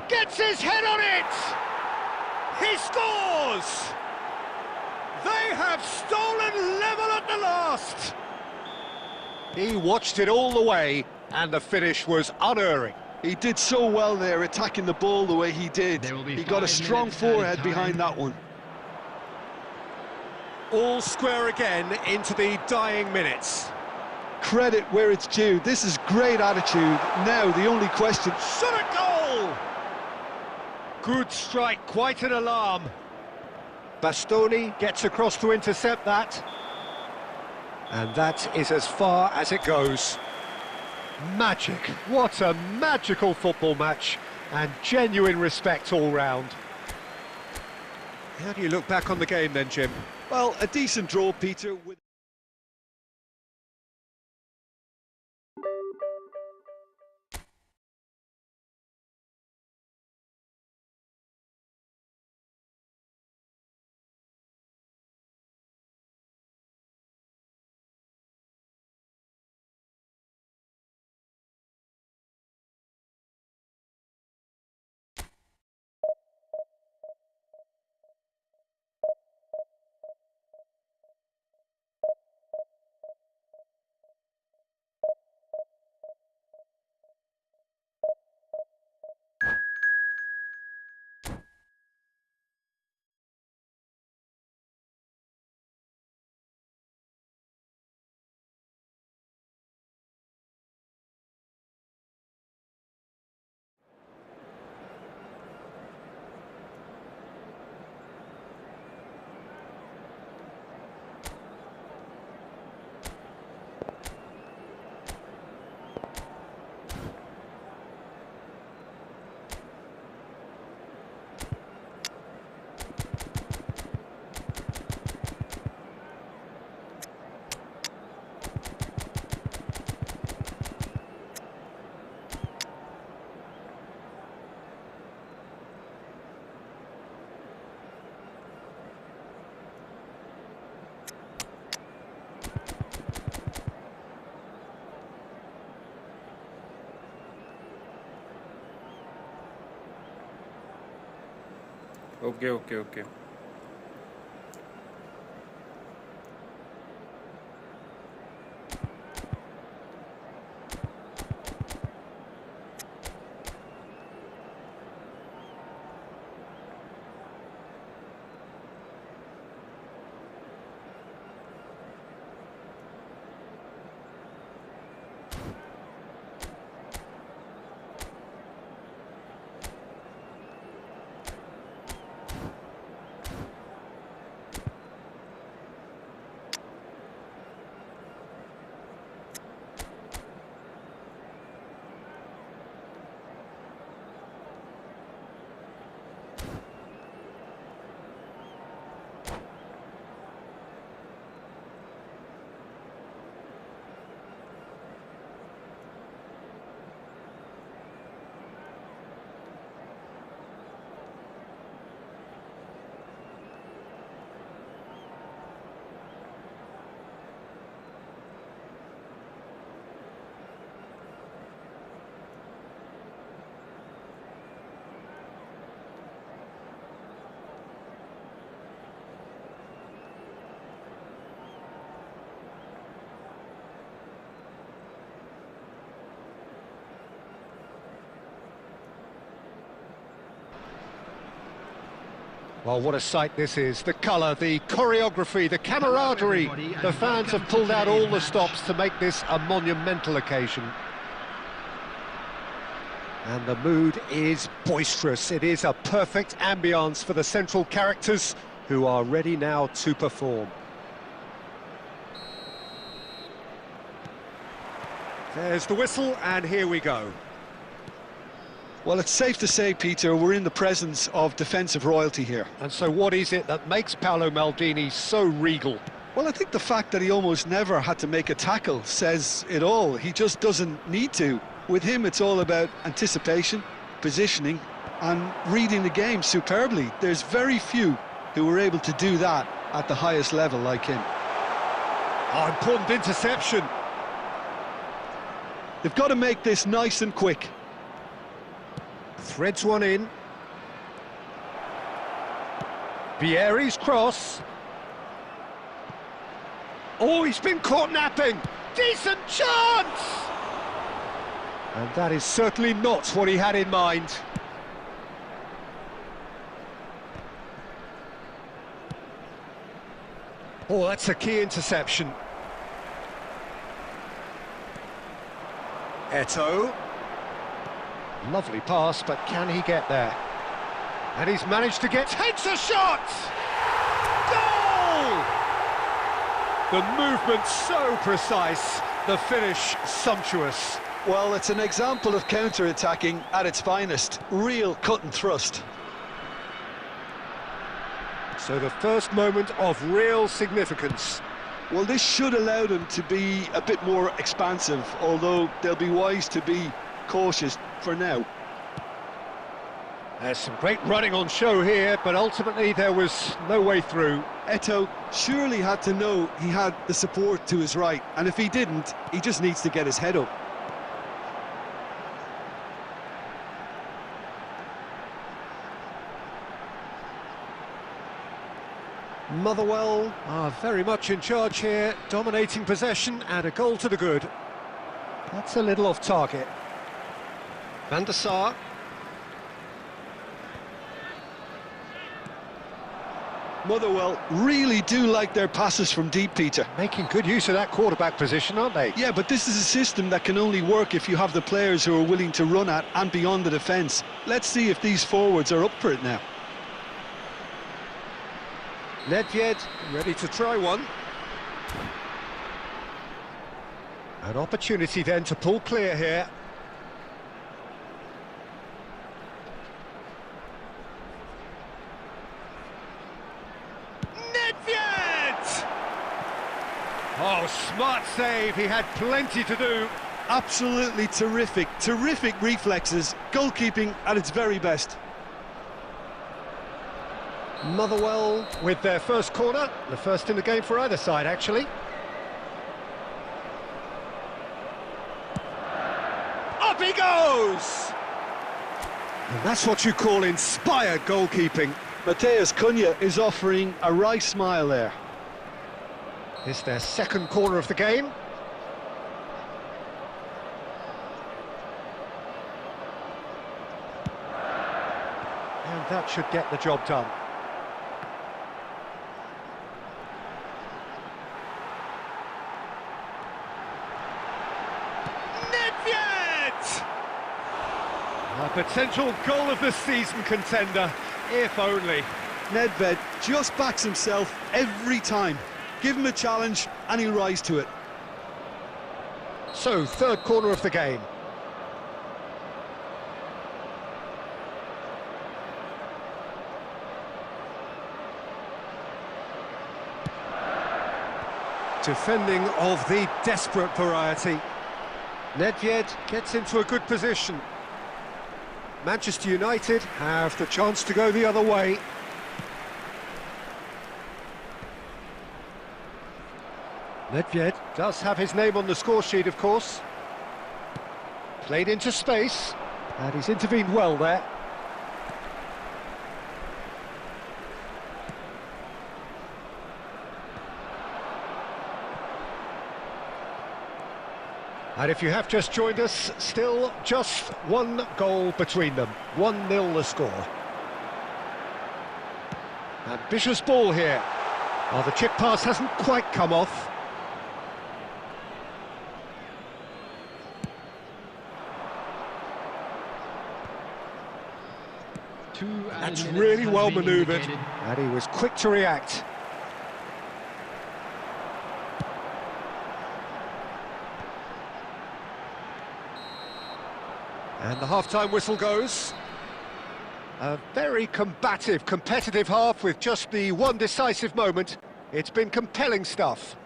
Gets his head on it! He scores! They have stolen level at the last! He watched it all the way, and the finish was unerring. He did so well there, attacking the ball the way he did. He got a strong forehead behind that one. All square again into the dying minutes. Credit where it's due. This is great attitude. Now, the only question... Shot a goal! Good strike, quite an alarm. Bastoni gets across to intercept that. And that is as far as it goes. Magic. What a magical football match. And genuine respect all round. How do you look back on the game then, Jim? Well, a decent draw, Peter. Okay. Well, what a sight this is. The colour, the choreography, the camaraderie. The fans have pulled out all the stops to make this a monumental occasion. And the mood is boisterous. It is a perfect ambience for the central characters who are ready now to perform. There's the whistle, and here we go. Well, it's safe to say, Peter, we're in the presence of defensive royalty here. And so what is it that makes Paolo Maldini so regal? Well, I think the fact that he almost never had to make a tackle says it all. He just doesn't need to. With him, it's all about anticipation, positioning, and reading the game superbly. There's very few who were able to do that at the highest level like him. Oh, important interception. They've got to make this nice and quick. Threads one in. Vieri's cross. Oh, he's been caught napping. Decent chance! And that is certainly not what he had in mind. Oh, that's a key interception. Eto'o. Lovely pass, but can he get there? And he's managed to get... Takes a shot! Goal! The movement so precise, the finish sumptuous. Well, it's an example of counter-attacking at its finest. Real cut and thrust. So the first moment of real significance. Well, this should allow them to be a bit more expansive, although they'll be wise to be cautious for now. There's some great running on show here, but ultimately there was no way through. Eto'o surely had to know he had the support to his right, and if he didn't, he just needs to get his head up. Motherwell are very much in charge here, dominating possession and a goal to the good. That's a little off target. Van der Sar. Motherwell really do like their passes from deep, Peter. Making good use of that quarterback position, aren't they? Yeah, but this is a system that can only work if you have the players who are willing to run at and beyond the defence. Let's see if these forwards are up for it now. Nedved ready to try one. An opportunity then to pull clear here. Nedved! Oh, smart save, he had plenty to do. Absolutely terrific, terrific reflexes, goalkeeping at its very best. Motherwell with their first corner, the first in the game for either side, actually. Up he goes! And that's what you call inspired goalkeeping. Matheus Cunha is offering a wry smile there. It's their second corner of the game. And that should get the job done. A potential goal of the season contender, if only. Nedved just backs himself every time. Give him a challenge and he'll rise to it. So, third corner of the game. Defending of the desperate variety. Nedved gets into a good position. Manchester United have the chance to go the other way. Nedved does have his name on the score sheet, of course. Played into space, and he's intervened well there. And if you have just joined us, still just one goal between them. 1-0 the score. Ambitious ball here. Well, the chip pass hasn't quite come off. That's really well manoeuvred. And he was quick to react. And the half-time whistle goes. A very combative, competitive half with just the one decisive moment. It's been compelling stuff.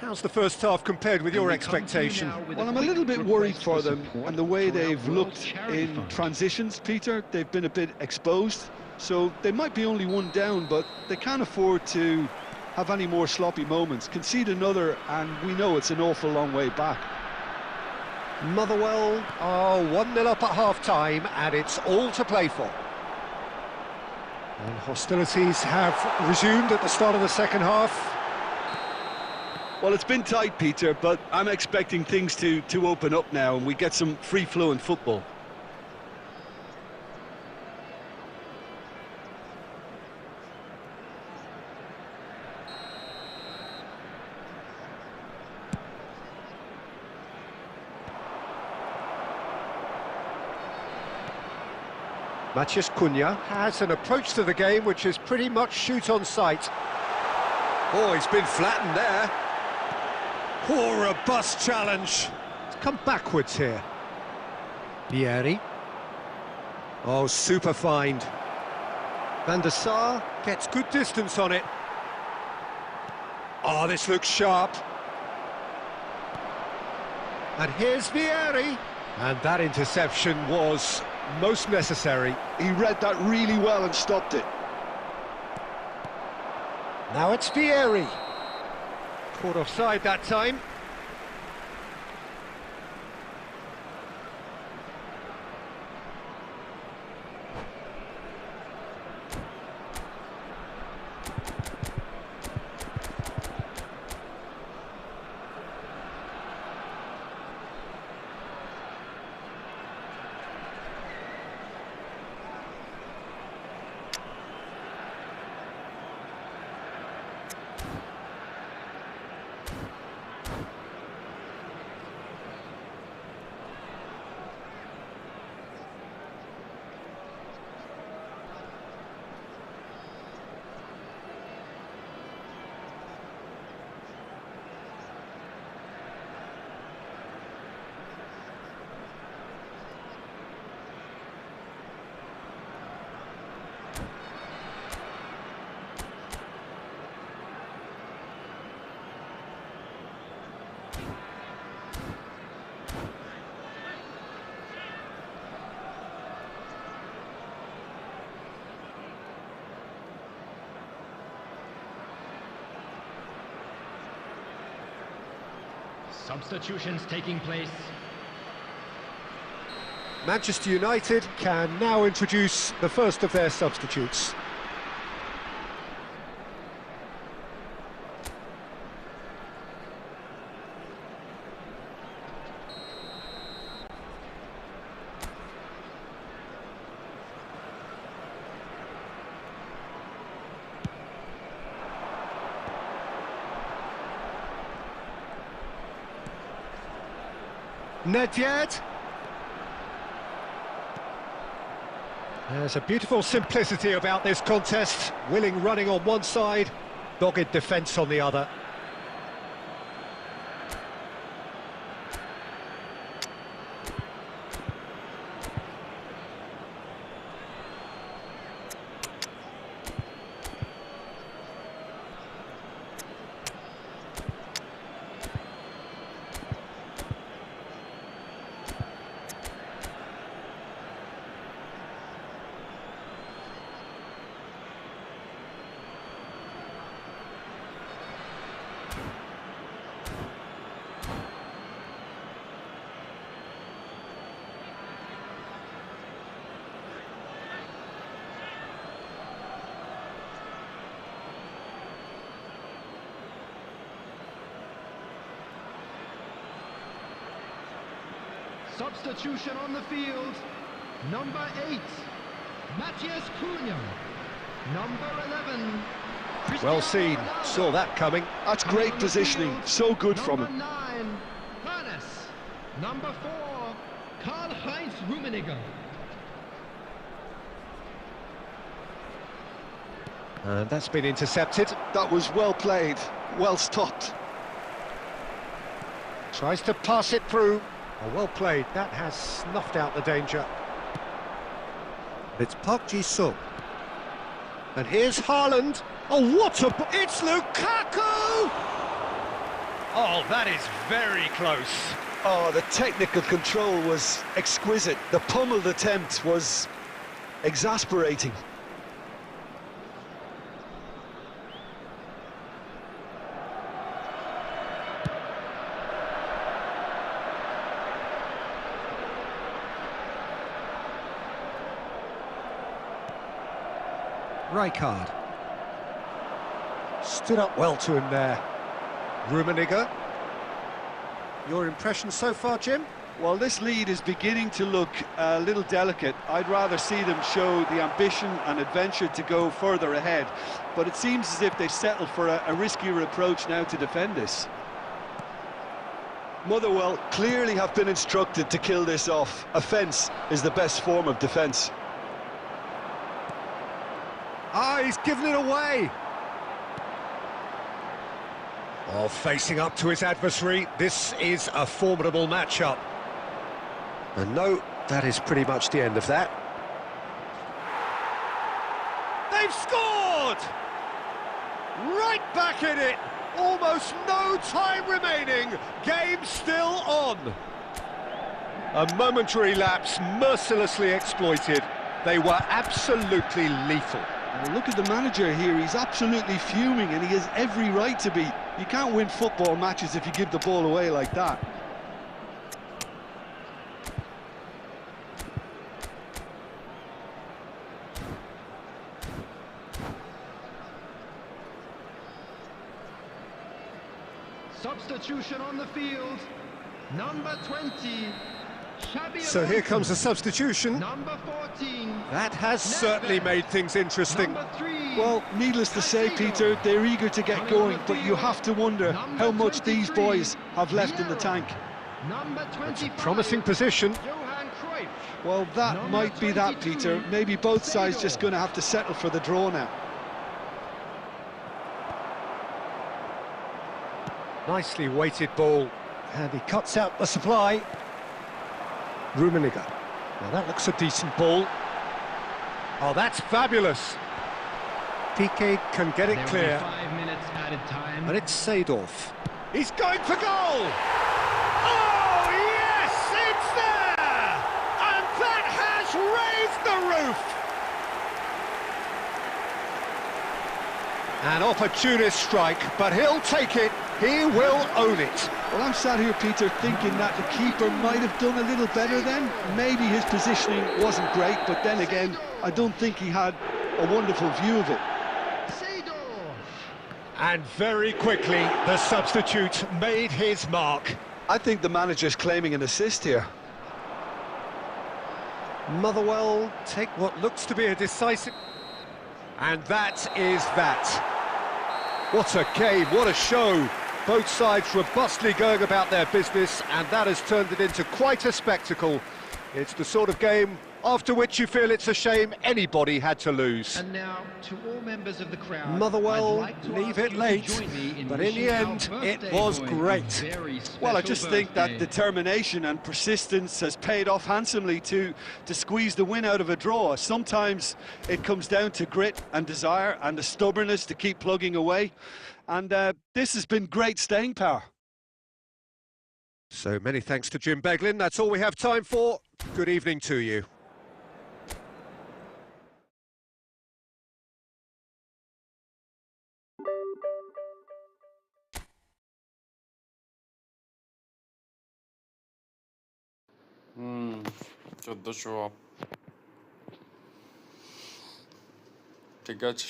How's the first half compared with your expectation? Well, I'm a little bit worried for them and the way they've looked in transitions, Peter. They've been a bit exposed, so they might be only one down, but they can't afford to have any more sloppy moments. Concede another, and we know it's an awful long way back. Motherwell are 1-0 up at half-time, and it's all to play for. And hostilities have resumed at the start of the second half. Well, it's been tight, Peter, but I'm expecting things to open up now and we get some free-flowing football. Matheus Cunha has an approach to the game which is pretty much shoot on sight. Oh, he's been flattened there. Poor, robust challenge. It's come backwards here. Vieri. Oh, super find. Van der Sar gets good distance on it. Oh, this looks sharp. And here's Vieri. And that interception was most necessary. He read that really well and stopped it. Now it's Vieri. Caught offside that time. Substitutions taking place. Manchester United can now introduce the first of their substitutes. Nedved. There's a beautiful simplicity about this contest. Willing running on one side, dogged defence on the other. Substitution on the field. Number 8, Matheus Cunha. Number 11, Well seen, saw that coming. That's great positioning, so good from him. Number 9, Hannes. Number 4, Karl-Heinz Rummenigge. And that's been intercepted. That was well played, well stopped. Tries to pass it through. Oh, well played. That has snuffed out the danger. It's Park Ji-sung. And here's Haaland. Oh, what a... It's Lukaku! Oh, that is very close. Oh, the technical control was exquisite. The pummeled attempt was exasperating. Rijkaard. Stood up well to him there. Rummenigge. Your impression so far, Jim? Well, this lead is beginning to look a little delicate. I'd rather see them show the ambition and adventure to go further ahead. But it seems as if they've settled for a riskier approach now to defend this. Motherwell clearly have been instructed to kill this off. Offence is the best form of defence. Ah, he's given it away. Oh, facing up to his adversary, this is a formidable matchup. And no, that is pretty much the end of that. They've scored! Right back in it! Almost no time remaining, game still on. A momentary lapse mercilessly exploited. They were absolutely lethal. Well, look at the manager here, he's absolutely fuming and he has every right to be. You can't win football matches if you give the ball away like that. Substitution on the field. Number 20. So here comes a substitution. Number 14. That has certainly made things interesting. Number 3. Well, needless to say, Peter, they're eager to get going, but you have to wonder how much these boys have left in the tank. Number 25. Promising position. Johan Cruyff. Well, that might be that, Peter. Maybe both sides just going to have to settle for the draw now. Nicely weighted ball. And he cuts out the supply. Rummenigge. Now that looks a decent ball. Oh, that's fabulous. Piqué can get it clear. 5 minutes added time. And it's Seedorf. He's going for goal! Oh, yes! It's there! And that has raised the roof! An opportunist strike, but he'll take it. He will own it. Well, I'm sat here, Peter, thinking that the keeper might have done a little better then. Maybe his positioning wasn't great, but then again, I don't think he had a wonderful view of it. And very quickly, the substitute made his mark. I think the manager's claiming an assist here. Motherwell take what looks to be a decisive... And that is that. What a game, what a show. Both sides robustly going about their business, and that has turned it into quite a spectacle. It's the sort of game after which you feel it's a shame anybody had to lose. And now, to all members of the crowd, Motherwell I'd like to leave ask it you late, to join me in but in the wishing our end, it birthday was boy a great. very Well, I special just think that birthday. determination and persistence has paid off handsomely to squeeze the win out of a draw. Sometimes it comes down to grit and desire and the stubbornness to keep plugging away. And this has been great staying power. So many thanks to Jim Beglin. That's all we have time for. Good evening to you. ঠিক আছে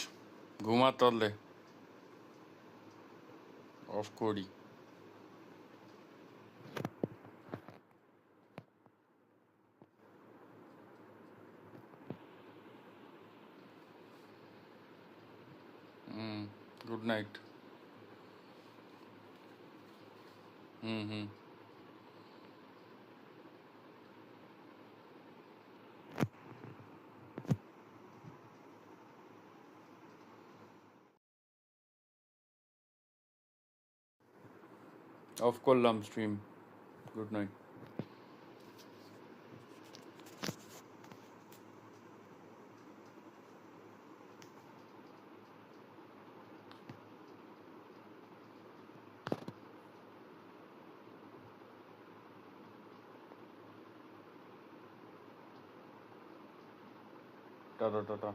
ঘুমা তাহলে of করি good night of করলাম stream good night tata tata